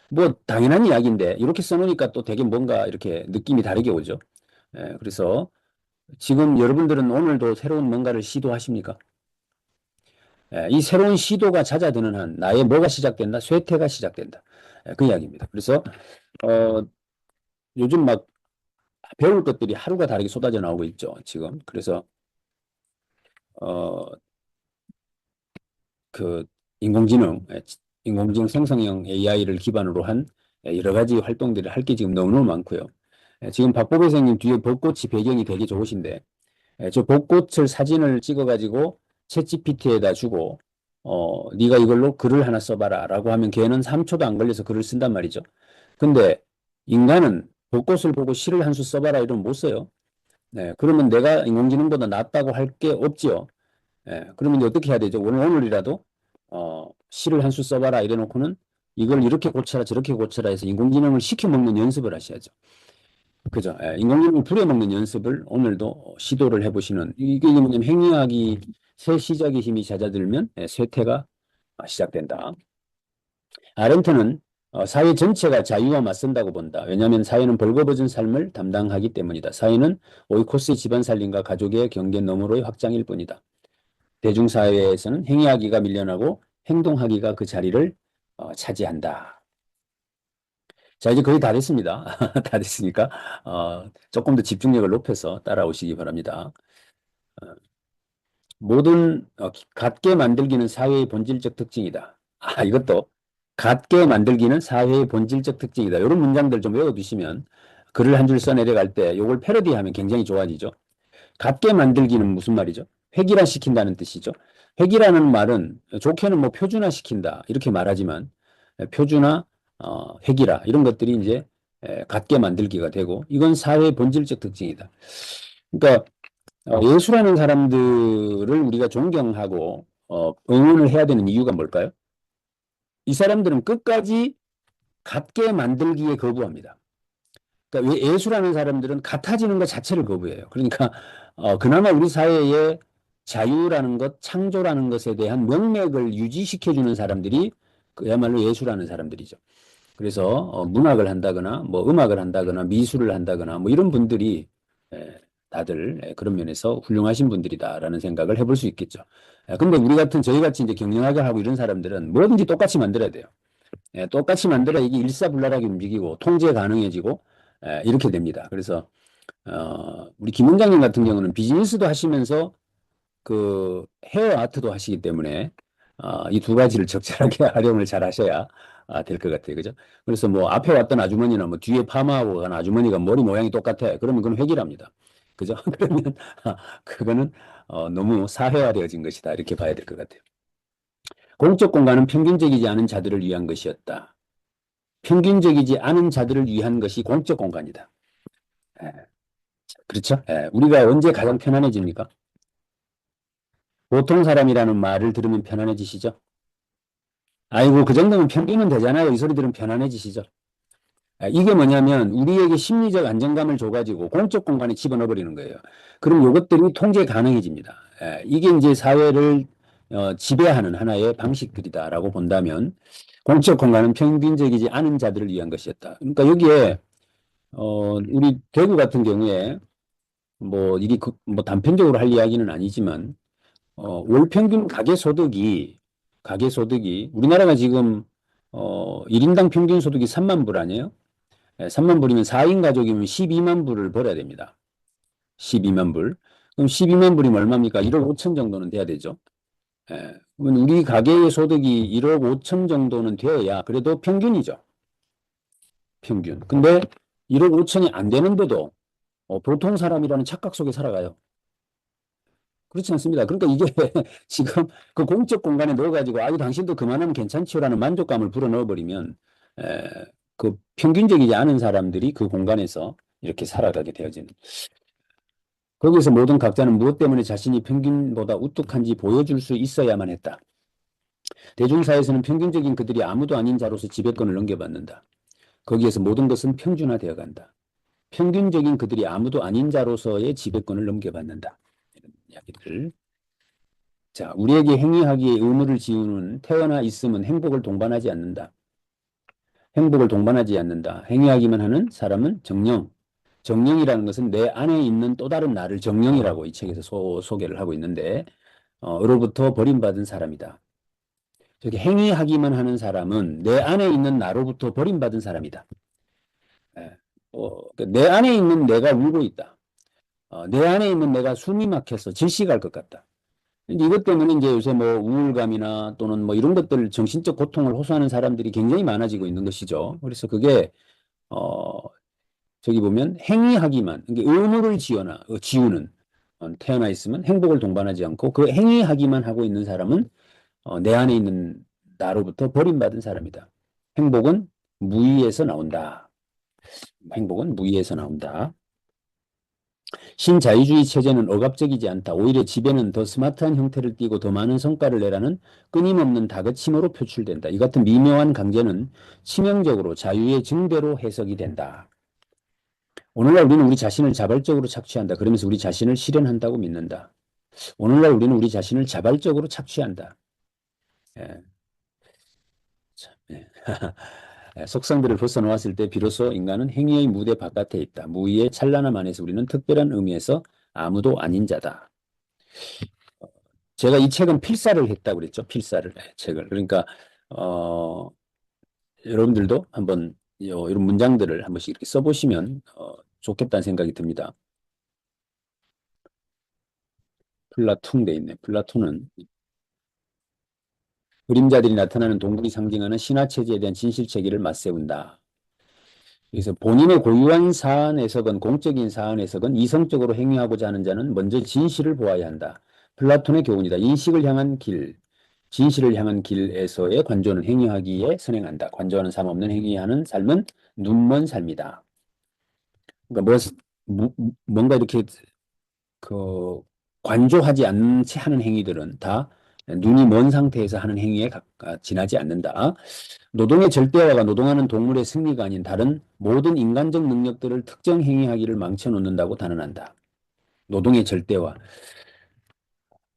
S1: 뭐 당연한 이야기인데 이렇게 써놓으니까 또 되게 뭔가 이렇게 느낌이 다르게 오죠. 그래서 지금 여러분들은 오늘도 새로운 뭔가를 시도하십니까? 이 새로운 시도가 잦아드는 한 나의 뭐가 시작된다? 쇠퇴가 시작된다. 그 이야기입니다. 그래서 요즘 막 배울 것들이 하루가 다르게 쏟아져 나오고 있죠. 지금. 그래서 어, 그 인공지능 생성형 AI를 기반으로 한 여러 가지 활동들을 할 게 지금 너무너무 많고요. 지금 박보배 선생님 뒤에 벚꽃이 배경이 되게 좋으신데 저 벚꽃을 사진을 찍어가지고 챗GPT에다 주고 네가 이걸로 글을 하나 써봐라 라고 하면 걔는 3초도 안 걸려서 글을 쓴단 말이죠. 근데 인간은 벚꽃을 보고 시를 한 수 써봐라 이러면 못 써요. 네, 그러면 내가 인공지능보다 낫다고 할 게 없지요. 그러면 이제 어떻게 해야 되죠? 오늘이라도 시를 한 수 써봐라 이래 놓고는 이걸 이렇게 고쳐라 저렇게 고쳐라 해서 인공지능을 시켜먹는 연습을 하셔야죠. 그죠? 인공지능을 부려먹는 연습을 오늘도 시도를 해보시는 이게 뭐냐면 행위하기 새 시작의 힘이 잦아들면 쇠퇴가 시작된다. 아렌트는 사회 전체가 자유와 맞선다고 본다. 왜냐하면 사회는 벌거벗은 삶을 담당하기 때문이다. 사회는 오이코스의 집안 살림과 가족의 경계 너머로의 확장일 뿐이다. 대중사회에서는 행위하기가 밀려나고 행동하기가 그 자리를 차지한다. 자, 이제 거의 다 됐습니다. 다 됐으니까 조금 더 집중력을 높여서 따라오시기 바랍니다. 모든 갖게 만들기는 사회의 본질적 특징이다. 이것도 갖게 만들기는 사회의 본질적 특징이다. 이런 문장들 좀 외워두시면 글을 한 줄 써내려갈 때 이걸 패러디하면 굉장히 좋아지죠. 갖게 만들기는 무슨 말이죠? 획일화시킨다는 뜻이죠. 획이라는 말은 좋게는 뭐 표준화시킨다 이렇게 말하지만 표준화, 획일화 이런 것들이 이제 갖게 만들기가 되고 이건 사회의 본질적 특징이다. 그러니까 예수라는 사람들을 우리가 존경하고 응원을 해야 되는 이유가 뭘까요? 이 사람들은 끝까지 갖게 만들기에 거부합니다. 그러니까 예수라는 사람들은 같아지는 것 자체를 거부해요. 그러니까 그나마 우리 사회에 자유라는 것, 창조라는 것에 대한 명맥을 유지시켜주는 사람들이 그야말로 예수라는 사람들이죠. 그래서 문학을 한다거나 뭐 음악을 한다거나 미술을 한다거나 뭐 이런 분들이 다들 그런 면에서 훌륭하신 분들이다라는 생각을 해볼 수 있겠죠. 근데 저희 같이 이제 경영학을 하고 이런 사람들은 뭐든지 똑같이 만들어야 돼요. 똑같이 만들어야 이게 일사불란하게 움직이고 통제 가능해지고 이렇게 됩니다. 그래서 우리 김 원장님 같은 경우는 비즈니스도 하시면서 그 헤어 아트도 하시기 때문에 이 두 가지를 적절하게 활용을 잘 하셔야 될 것 같아요. 그죠? 그래서 뭐 앞에 왔던 아주머니나 뭐 뒤에 파마하고 간 아주머니가 머리 모양이 똑같아. 그러면 그건 획일합니다. 그죠? 그러면 그거는 너무 사회화되어진 것이다. 이렇게 봐야 될 것 같아요. 공적 공간은 평균적이지 않은 자들을 위한 것이었다. 평균적이지 않은 자들을 위한 것이 공적 공간이다. 예, 그렇죠? 예, 우리가 언제 가장 편안해집니까? 보통 사람이라는 말을 들으면 편안해지시죠? 아이고, 그 정도면 평균은 되잖아요. 이 소리 들으면 편안해지시죠? 이게 뭐냐면 우리에게 심리적 안정감을 줘가지고 공적 공간에 집어넣어 버리는 거예요. 그럼 이것들이 통제 가능해집니다. 이게 이제 사회를 지배하는 하나의 방식들이다라고 본다면 공적 공간은 평균적이지 않은 자들을 위한 것이었다. 그러니까 여기에 우리 대구 같은 경우에 뭐 이게 뭐 단편적으로 할 이야기는 아니지만 월 평균 가계 소득이 우리나라가 지금 1인당 평균 소득이 3만 불 아니에요? 3만 불이면 4인 가족이면 12만 불을 벌어야 됩니다. 12만 불. 그럼 12만 불이면 얼마입니까? 1억 5천 정도는 돼야 되죠. 그러면 우리 가계의 소득이 1억 5천 정도는 되어야 그래도 평균이죠. 평균. 근데 1억 5천이 안 되는데도 보통 사람이라는 착각 속에 살아가요. 그렇지 않습니다. 그러니까 이게 지금 그 공적 공간에 넣어가지고 아유 당신도 그만하면 괜찮지요라는 만족감을 불어넣어버리면 에, 그 평균적이지 않은 사람들이 그 공간에서 이렇게 살아가게 되어지는. 거기서 모든 각자는 무엇 때문에 자신이 평균보다 우뚝한지 보여줄 수 있어야만 했다. 대중사회에서는 평균적인 그들이 아무도 아닌 자로서 지배권을 넘겨받는다. 거기에서 모든 것은 평준화되어 간다. 평균적인 그들이 아무도 아닌 자로서의 지배권을 넘겨받는다. 이런 이야기들. 자, 우리에게 행위하기에 의무를 지우는 태어나 있음은 행복을 동반하지 않는다. 행복을 동반하지 않는다. 행위하기만 하는 사람은 정령. 정령이라는 것은 내 안에 있는 또 다른 나를 정령이라고 이 책에서 소개를 하고 있는데, 으로부터 버림받은 사람이다. 저기 행위하기만 하는 사람은 내 안에 있는 나로부터 버림받은 사람이다. 예. 내 안에 있는 내가 울고 있다. 내 안에 있는 내가 숨이 막혀서 질식할 것 같다. 이것 때문에 이제 요새 뭐 우울감이나 또는 뭐 이런 것들 정신적 고통을 호소하는 사람들이 굉장히 많아지고 있는 것이죠. 그래서 그게 어 저기 보면 행위하기만 이게 의무를 지우는 태어나 있으면 행복을 동반하지 않고 그 행위하기만 하고 있는 사람은 내 안에 있는 나로부터 버림받은 사람이다. 행복은 무의에서 나온다. 행복은 무의에서 나온다. 신자유주의 체제는 억압적이지 않다. 오히려 지배는 더 스마트한 형태를 띠고 더 많은 성과를 내라는 끊임없는 다그침으로 표출된다. 이 같은 미묘한 강제는 치명적으로 자유의 증대로 해석이 된다. 오늘날 우리는 우리 자신을 자발적으로 착취한다. 그러면서 우리 자신을 실현한다고 믿는다. 오늘날 우리는 우리 자신을 자발적으로 착취한다. 예. 참, 예. 속성들을 벗어놓았을 때 비로소 인간은 행위의 무대 바깥에 있다. 무의의 찬란함 안에서 우리는 특별한 의미에서 아무도 아닌 자다. 제가 이 책은 필사를 했다고 그랬죠. 필사를 책을. 그러니까 어, 여러분들도 한번 이런 문장들을 한 번씩 이렇게 써보시면 좋겠다는 생각이 듭니다. 플라톤 돼 있네. 플라톤은 그림자들이 나타나는 동물이 상징하는 신화 체제에 대한 진실 체계를 맞세운다. 그래서 본인의 고유한 사안 해석은 공적인 사안 해석은 이성적으로 행위하고자 하는 자는 먼저 진실을 보아야 한다. 플라톤의 교훈이다. 인식을 향한 길, 진실을 향한 길에서의 관조는 행위하기에 선행한다. 관조하는 삶 없는 행위하는 삶은 눈먼 삶이다. 그러니까 뭔가 이렇게 그 관조하지 않는 채 하는 행위들은 다 눈이 먼 상태에서 하는 행위에 지나지 않는다. 노동의 절대화가 노동하는 동물의 승리가 아닌 다른 모든 인간적 능력들을 특정 행위하기를 망쳐놓는다고 단언한다. 노동의 절대화.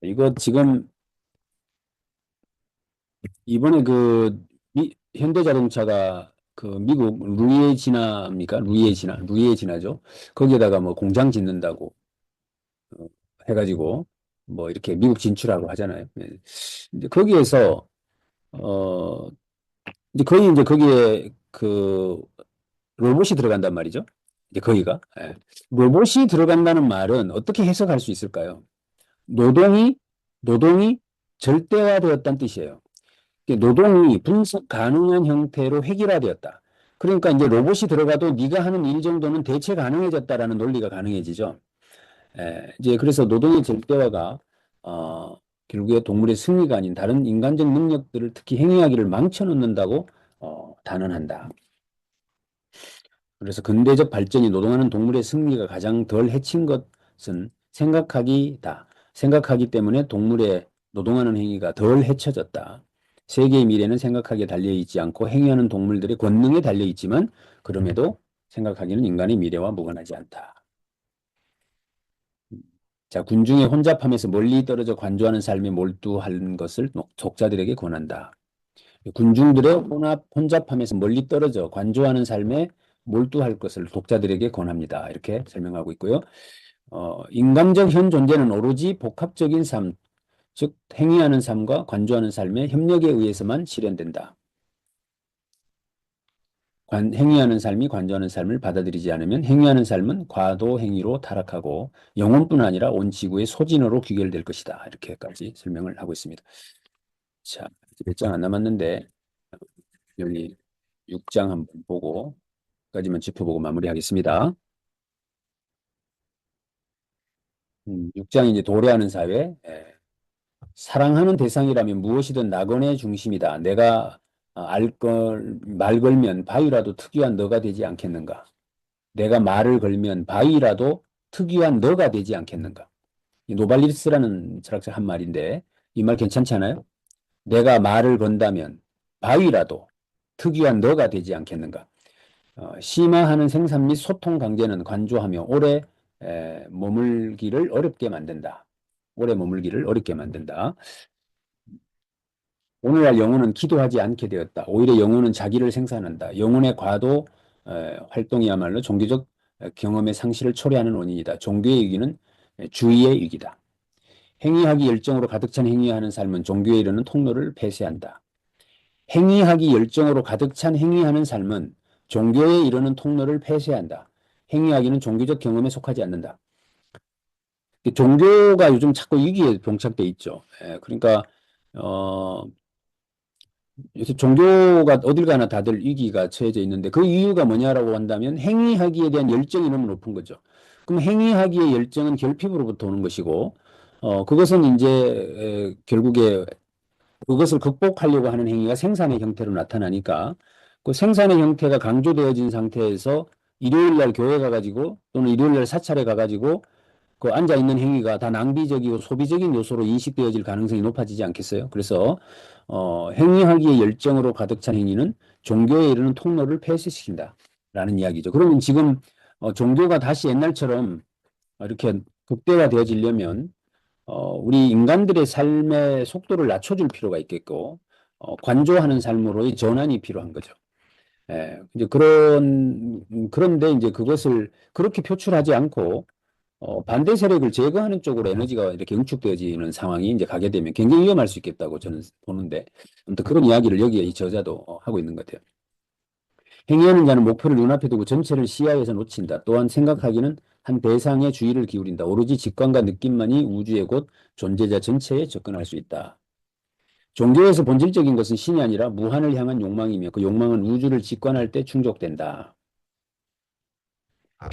S1: 이거 지금 이번에 현대자동차가 그 미국 루이지나죠. 거기에다가 뭐 공장 짓는다고 어, 해가지고 뭐 이렇게 미국 진출하고 하잖아요. 예. 근데 거기에서 이제 거의 이제 거기에 그 로봇이 들어간단 말이죠. 이제 거기가. 예. 로봇이 들어간다는 말은 어떻게 해석할 수 있을까요? 노동이 절대화되었다는 뜻이에요. 노동이 분석 가능한 형태로 획일화되었다. 그러니까 이제 로봇이 들어가도 네가 하는 일 정도는 대체 가능해졌다라는 논리가 가능해지죠. 이제 그래서 노동의 절대화가 어, 결국에 동물의 승리가 아닌 다른 인간적 능력들을 특히 행위하기를 망쳐놓는다고 단언한다. 그래서 근대적 발전이 노동하는 동물의 승리가 가장 덜 해친 것은 생각하기다. 생각하기 때문에 동물의 노동하는 행위가 덜 해쳐졌다. 세계의 미래는 생각하기에 달려있지 않고 행위하는 동물들의 권능에 달려있지만 그럼에도 생각하기는 인간의 미래와 무관하지 않다. 자, 군중의 혼잡함에서 멀리 떨어져 관조하는 삶에 몰두하는 것을 독자들에게 권한다. 군중들의 혼잡함에서 멀리 떨어져 관조하는 삶에 몰두할 것을 독자들에게 권합니다. 이렇게 설명하고 있고요. 인간적 현 존재는 오로지 복합적인 삶, 즉 행위하는 삶과 관조하는 삶의 협력에 의해서만 실현된다. 행위하는 삶이 관조하는 삶을 받아들이지 않으면 행위하는 삶은 과도 행위로 타락하고 영혼뿐 아니라 온 지구의 소진으로 귀결될 것이다. 이렇게까지 설명을 하고 있습니다. 자, 몇 장 안 남았는데 여기 6장 한번 보고 까지만 짚어보고 마무리하겠습니다. 6장이 이제 도래하는 사회. 사랑하는 대상이라면 무엇이든 낙원의 중심이다. 내가 말 걸면 바위라도 특유한 너가 되지 않겠는가? 내가 말을 걸면 바위라도 특유한 너가 되지 않겠는가? 이 노발리스라는 철학자 한 말인데 이 말 괜찮지 않아요? 내가 말을 건다면 바위라도 특유한 너가 되지 않겠는가? 심화하는 생산 및 소통 강제는 관조하며 오래 머물기를 어렵게 만든다. 오래 머물기를 어렵게 만든다. 오늘날 영혼은 기도하지 않게 되었다. 오히려 영혼은 자기를 생산한다. 영혼의 과도 활동이야말로 종교적 경험의 상실을 초래하는 원인이다. 종교의 위기는 주의의 위기다. 행위하기 열정으로 가득 찬 행위하는 삶은 종교에 이르는 통로를 폐쇄한다. 행위하기 열정으로 가득 찬 행위하는 삶은 종교에 이르는 통로를 폐쇄한다. 행위하기는 종교적 경험에 속하지 않는다. 종교가 요즘 자꾸 위기에 봉착돼 있죠. 그러니까 요새 종교가 어딜 가나 다들 위기가 처해져 있는데 그 이유가 뭐냐라고 한다면 행위하기에 대한 열정이 너무 높은 거죠. 그럼 행위하기의 열정은 결핍으로부터 오는 것이고 그것은 이제 결국에 그것을 극복하려고 하는 행위가 생산의 형태로 나타나니까 그 생산의 형태가 강조되어진 상태에서 일요일 날 교회 가가지고 또는 일요일 날 사찰에 가가지고 그 앉아있는 행위가 다 낭비적이고 소비적인 요소로 인식되어질 가능성이 높아지지 않겠어요? 그래서 행위하기의 열정으로 가득 찬 행위는 종교에 이르는 통로를 폐쇄시킨다라는 이야기죠. 그러면 지금 종교가 다시 옛날처럼 이렇게 극대화되어지려면 우리 인간들의 삶의 속도를 낮춰줄 필요가 있겠고 관조하는 삶으로의 전환이 필요한 거죠. 이제 그런데 이제 그것을 그렇게 표출하지 않고 반대 세력을 제거하는 쪽으로 에너지가 이렇게 응축되어지는 상황이 이제 가게 되면 굉장히 위험할 수 있겠다고 저는 보는데, 아무튼 그런 이야기를 여기에 이 저자도 하고 있는 것 같아요. 행위하는 자는 목표를 눈앞에 두고 전체를 시야에서 놓친다. 또한 생각하기는 한 대상에 주의를 기울인다. 오로지 직관과 느낌만이 우주의 곧 존재자 전체에 접근할 수 있다. 종교에서 본질적인 것은 신이 아니라 무한을 향한 욕망이며 그 욕망은 우주를 직관할 때 충족된다.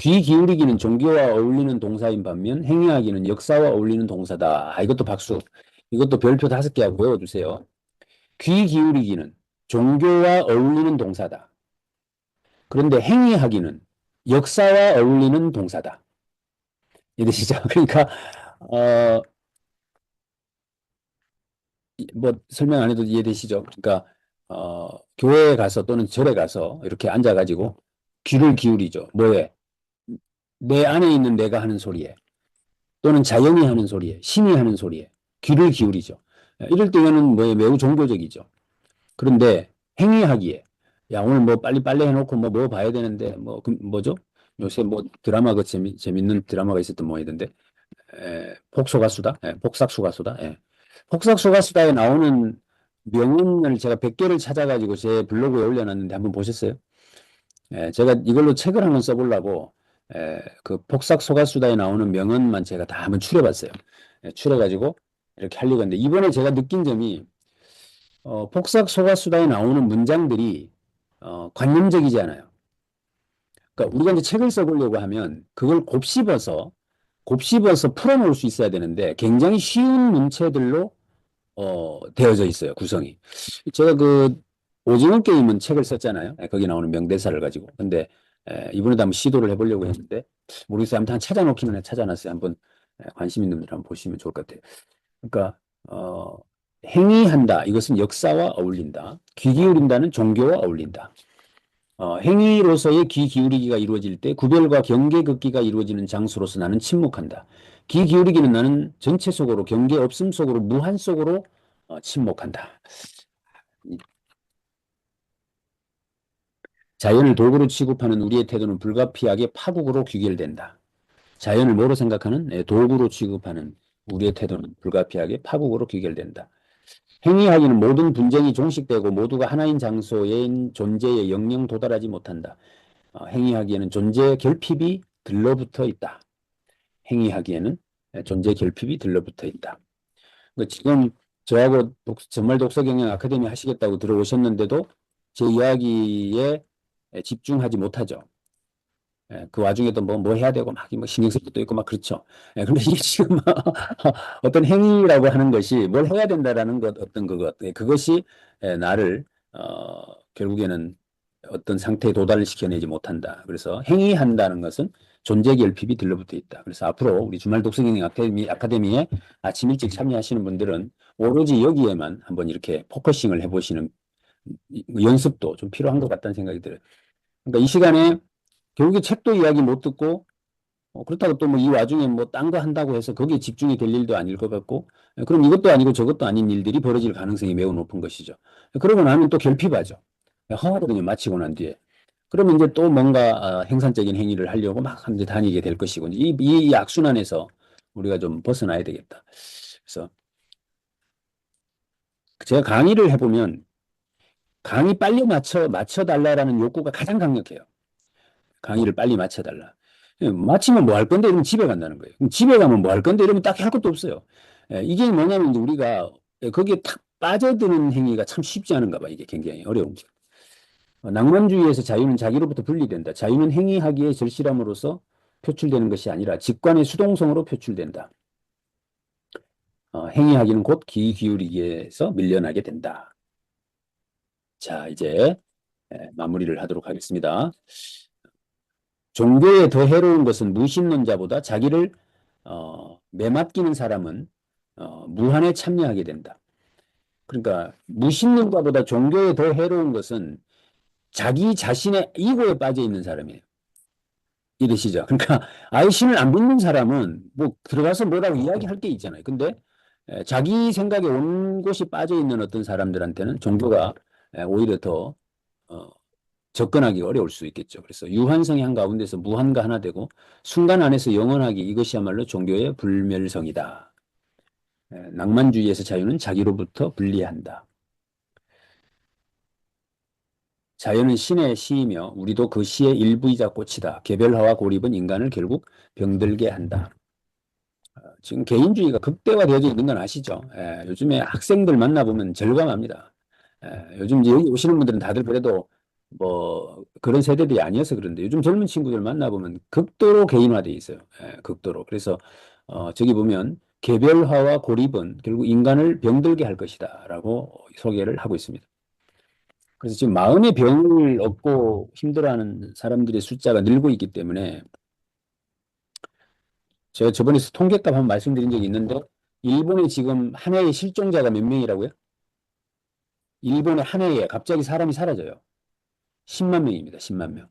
S1: 귀 기울이기는 종교와 어울리는 동사인 반면 행위하기는 역사와 어울리는 동사다. 이것도 박수. 이것도 별표 5개 하고 외워주세요. 귀 기울이기는 종교와 어울리는 동사다. 그런데 행위하기는 역사와 어울리는 동사다. 이해되시죠? 그러니까 뭐 설명 안 해도 이해되시죠? 그러니까 교회에 가서 또는 절에 가서 이렇게 앉아가지고 귀를 기울이죠. 뭐에? 내 안에 있는 내가 하는 소리에 또는 자연이 하는 소리에 신이 하는 소리에 귀를 기울이죠. 이럴 때 이거는 뭐 매우 종교적이죠. 그런데 행위하기에 야 오늘 뭐 빨리 빨래 해놓고 뭐 봐야 되는데 뭐죠? 요새 뭐 드라마 그 재밌는 드라마가 있었던 모양이던데 폭소가수다, 폭삭수가수다. 폭삭수가수다에 나오는 명언을 제가 100개를 찾아가지고 제 블로그에 올려놨는데 한번 보셨어요? 제가 이걸로 책을 한번 써보려고 그 폭삭 소가수다에 나오는 명언만 제가 다 한번 추려봤어요. 추려가지고 이렇게 하려고 했는데 이번에 제가 느낀 점이 폭삭 소가수다에 나오는 문장들이 관념적이지 않아요. 그러니까 우리가 이제 책을 써보려고 하면 그걸 곱씹어서 풀어놓을 수 있어야 되는데 굉장히 쉬운 문체들로 되어져 있어요, 구성이. 제가 그 오징어 게임은 책을 썼잖아요. 거기 나오는 명대사를 가지고. 근데 이번에도 한번 시도를 해보려고 했는데 모르겠어요. 아무튼 찾아놓기는 찾아놨어요. 한번 관심 있는 분들 한번 보시면 좋을 것 같아요. 그러니까 행위한다. 이것은 역사와 어울린다. 귀 기울인다는 종교와 어울린다. 행위로서의 귀 기울이기가 이루어질 때 구별과 경계 긋기가 이루어지는 장소로서 나는 침묵한다. 귀 기울이기는 나는 전체 속으로 경계 없음 속으로 무한 속으로 침묵한다. 자연을 도구로 취급하는 우리의 태도는 불가피하게 파국으로 귀결된다. 자연을 뭐로 생각하는 도구로 취급하는 우리의 태도는 불가피하게 파국으로 귀결된다. 행위하기는 모든 분쟁이 종식되고 모두가 하나인 장소의 존재에 영영 도달하지 못한다. 행위하기에는 존재 결핍이 들러붙어 있다. 행위하기에는 존재 결핍이 들러붙어 있다. 그러니까 지금 저하고 정말 독서경영 아카데미 하시겠다고 들어오셨는데도 제 이야기에 집중하지 못하죠. 그 와중에도 뭐 해야 되고 막 신경 쓸 것도 있고 막 그렇죠. 근데 이게 지금 어떤 행위라고 하는 것이 뭘 해야 된다라는 것, 어떤 그것이 나를 결국에는 어떤 상태에 도달을 시켜내지 못한다. 그래서 행위한다는 것은 존재 결핍이 들러붙어 있다. 그래서 앞으로 우리 주말 독서경영 아카데미에 아침 일찍 참여하시는 분들은 오로지 여기에만 한번 이렇게 포커싱을 해보시는 연습도 좀 필요한 것 같다는 생각이 들어요. 그러니까 이 시간에 결국에 책도 이야기 못 듣고 그렇다고 또 뭐 이 와중에 뭐 딴 거 한다고 해서 거기에 집중이 될 일도 아닐 것 같고 그럼 이것도 아니고 저것도 아닌 일들이 벌어질 가능성이 매우 높은 것이죠. 그러고 나면 또 결핍하죠. 허하거든요. 마치고 난 뒤에. 그러면 이제 또 뭔가 생산적인 행위를 하려고 막 이제 다니게 될 것이고 이 악순환에서 우리가 좀 벗어나야 되겠다. 그래서 제가 강의를 해보면 강의 빨리 맞춰달라라는 욕구가 가장 강력해요. 강의를 빨리 마쳐달라. 마치면 뭐 할 건데 이러면 집에 간다는 거예요. 그럼 집에 가면 뭐 할 건데 이러면 딱히 할 것도 없어요. 이게 뭐냐면 이제 우리가 거기에 탁 빠져드는 행위가 참 쉽지 않은가 봐. 이게 굉장히 어려운 거. 낭만주의에서 자유는 자기로부터 분리된다. 자유는 행위하기에 절실함으로써 표출되는 것이 아니라 직관의 수동성으로 표출된다. 행위하기는 곧 귀 기울이기에서 밀려나게 된다. 자, 이제 마무리를 하도록 하겠습니다. 종교에 더 해로운 것은 무신론자보다 자기를 매맡기는 사람은 무한에 참여하게 된다. 그러니까 무신론자보다 종교에 더 해로운 것은 자기 자신의 이고에 빠져 있는 사람이에요. 이러시죠. 그러니까 아예 신을 안 믿는 사람은 뭐 들어가서 뭐라고 이야기할 게 있잖아요. 근데 자기 생각에 온 곳이 빠져 있는 어떤 사람들한테는 종교가 오히려 더 접근하기가 어려울 수 있겠죠. 그래서 유한성이 한 가운데서 무한과 하나 되고 순간 안에서 영원하기 이것이야말로 종교의 불멸성이다. 낭만주의에서 자유는 자기로부터 분리한다. 자연은 신의 시이며 우리도 그 시의 일부이자 꽃이다. 개별화와 고립은 인간을 결국 병들게 한다. 지금 개인주의가 극대화되어져 있는 건 아시죠? 요즘에 학생들 만나보면 절감합니다. 요즘 이제 여기 오시는 분들은 다들 그래도 뭐 그런 세대들이 아니어서 그런데 요즘 젊은 친구들 만나보면 극도로 개인화돼 있어요. 극도로. 그래서 저기 보면 개별화와 고립은 결국 인간을 병들게 할 것이다라고 소개를 하고 있습니다. 그래서 지금 마음의 병을 얻고 힘들어하는 사람들의 숫자가 늘고 있기 때문에 제가 저번에 통계값 한번 말씀드린 적이 있는데 일본에 지금 한 해의 실종자가 몇 명이라고요? 일본의 한 해에 갑자기 사람이 사라져요. 10만 명입니다. 10만 명.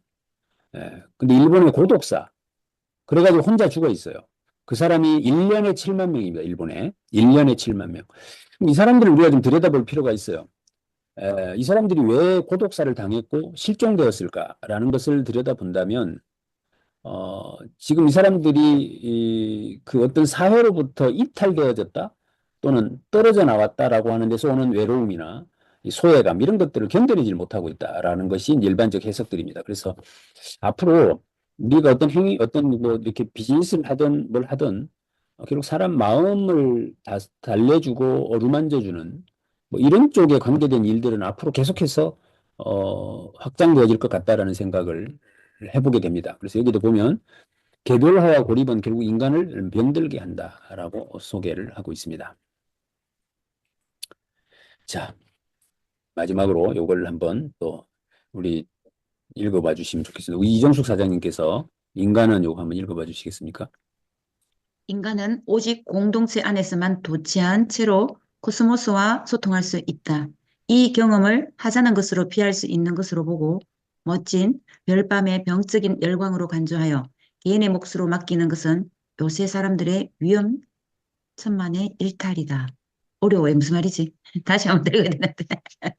S1: 근데 일본의 고독사. 그래가지고 혼자 죽어 있어요. 그 사람이 1년에 7만 명입니다. 일본에. 1년에 7만 명. 이 사람들을 우리가 좀 들여다볼 필요가 있어요. 이 사람들이 왜 고독사를 당했고 실종되었을까라는 것을 들여다본다면 지금 이 사람들이 그 어떤 사회로부터 이탈되어졌다 또는 떨어져 나왔다라고 하는 데서 오는 외로움이나 이 소외감 이런 것들을 견뎌내지 못하고 있다라는 것이 일반적 해석들입니다. 그래서 앞으로 우리가 어떤 행위, 어떤 뭐 이렇게 비즈니스를 하든 뭘 하든 결국 사람 마음을 달래주고 어루만져주는 뭐 이런 쪽에 관계된 일들은 앞으로 계속해서 확장되어질 것 같다라는 생각을 해보게 됩니다. 그래서 여기도 보면 개별화와 고립은 결국 인간을 병들게 한다라고 소개를 하고 있습니다. 자, 마지막으로 이걸 한번 또 우리 읽어봐 주시면 좋겠습니다. 우리 이정숙 사장님께서 인간은 요거 한번 읽어봐 주시겠습니까?
S4: 인간은 오직 공동체 안에서만 도취한 채로 코스모스와 소통할 수 있다. 이 경험을 하찮은 것으로 비할 수 있는 것으로 보고 멋진 별밤의 병적인 열광으로 간주하여 개인의 몫으로 맡기는 것은 요새 사람들의 위험천만의 일탈이다. 어려워요. 무슨 말이지? 다시 한번 들어야 되는데.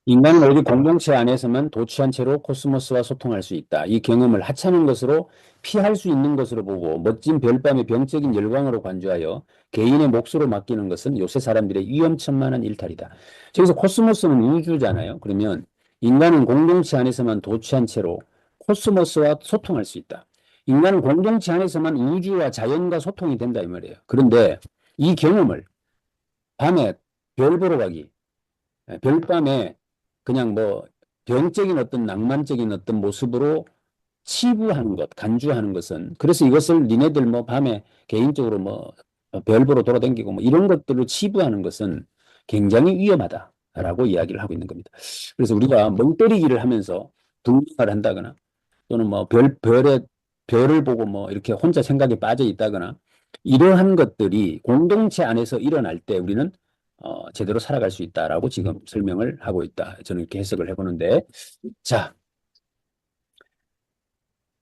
S1: 인간은 오직 공동체 안에서만 도취한 채로 코스모스와 소통할 수 있다. 이 경험을 하찮은 것으로 피할 수 있는 것으로 보고 멋진 별밤의 병적인 열광으로 간주하여 개인의 몫으로 맡기는 것은 요새 사람들의 위험천만한 일탈이다. 저기서 코스모스는 우주잖아요. 그러면 인간은 공동체 안에서만 도취한 채로 코스모스와 소통할 수 있다. 인간은 공동체 안에서만 우주와 자연과 소통이 된다 이 말이에요. 그런데 이 경험을 밤에 별 보러 가기, 별밤에 그냥 뭐 병적인 어떤 낭만적인 어떤 모습으로 치부하는 것, 간주하는 것은 그래서 이것을 니네들 뭐 밤에 개인적으로 뭐 별 보러 돌아다니고 뭐 이런 것들로 치부하는 것은 굉장히 위험하다라고 이야기를 하고 있는 겁니다. 그래서 우리가 멍 때리기를 하면서 둥생을 한다거나 또는 뭐 별을 보고 뭐 이렇게 혼자 생각에 빠져 있다거나 이러한 것들이 공동체 안에서 일어날 때 우리는 제대로 살아갈 수 있다라고 지금 설명을 하고 있다. 저는 이렇게 해석을 해보는데, 자,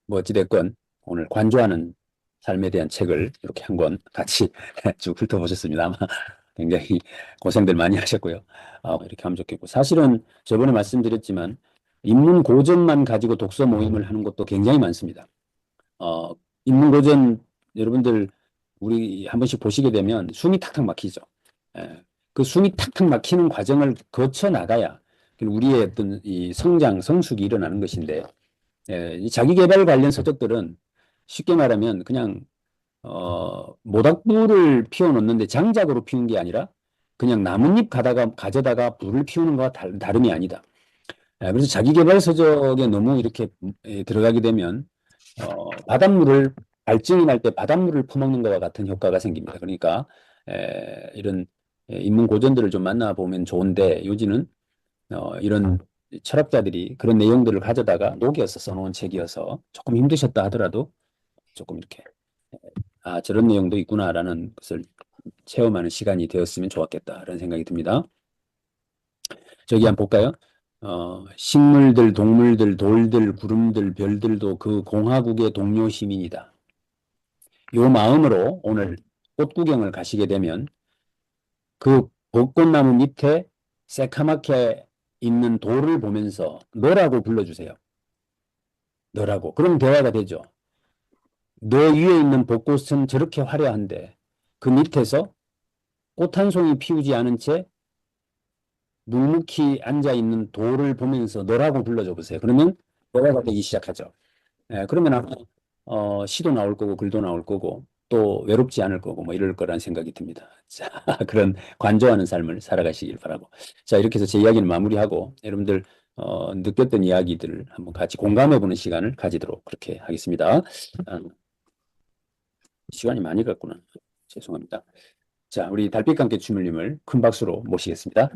S1: 뭐 어찌됐건 오늘 관조하는 삶에 대한 책을 이렇게 한 권 같이 쭉 훑어보셨습니다. 아마 굉장히 고생들 많이 하셨고요. 이렇게 하면 좋겠고. 사실은 저번에 말씀드렸지만 인문 고전만 가지고 독서 모임을 하는 것도 굉장히 많습니다. 인문 고전 여러분들 우리 한 번씩 보시게 되면 숨이 탁탁 막히죠. 예, 그 숨이 탁탁 막히는 과정을 거쳐 나가야 우리의 어떤 이 성장, 성숙이 일어나는 것인데, 이 자기 개발 관련 서적들은 쉽게 말하면 그냥 모닥불을 피워놓는데 장작으로 피운 게 아니라 그냥 나뭇잎 가져다가 불을 피우는 것과 다름이 아니다. 그래서 자기 개발 서적에 너무 이렇게 들어가게 되면 바닷물을 발증이 날 때 바닷물을 퍼먹는 것과 같은 효과가 생깁니다. 그러니까 이런 인문 고전들을 좀 만나보면 좋은데 요지는 이런 철학자들이 그런 내용들을 가져다가 녹여서 써놓은 책이어서 조금 힘드셨다 하더라도 조금 이렇게 저런 내용도 있구나라는 것을 체험하는 시간이 되었으면 좋았겠다라는 생각이 듭니다. 저기 한번 볼까요? 식물들, 동물들, 돌들, 구름들, 별들도 그 공화국의 동료 시민이다. 요 마음으로 오늘 꽃 구경을 가시게 되면 그 벚꽃나무 밑에 새카맣게 있는 돌을 보면서 너라고 불러주세요. 너라고. 그럼 대화가 되죠. 너 위에 있는 벚꽃은 저렇게 화려한데 그 밑에서 꽃 한 송이 피우지 않은 채 묵묵히 앉아있는 돌을 보면서 너라고 불러줘 보세요. 그러면 대화가 되기 시작하죠. 그러면 아마 시도 나올 거고 글도 나올 거고 또 외롭지 않을 거고 뭐 이럴 거란 생각이 듭니다. 자, 그런 관조하는 삶을 살아가시길 바라고. 자, 이렇게 해서 제 이야기를 마무리하고 여러분들 느꼈던 이야기들을 한번 같이 공감해보는 시간을 가지도록 그렇게 하겠습니다. 시간이 많이 갔구나. 죄송합니다. 자, 우리 달빛과 함께 춤을님을 큰 박수로 모시겠습니다.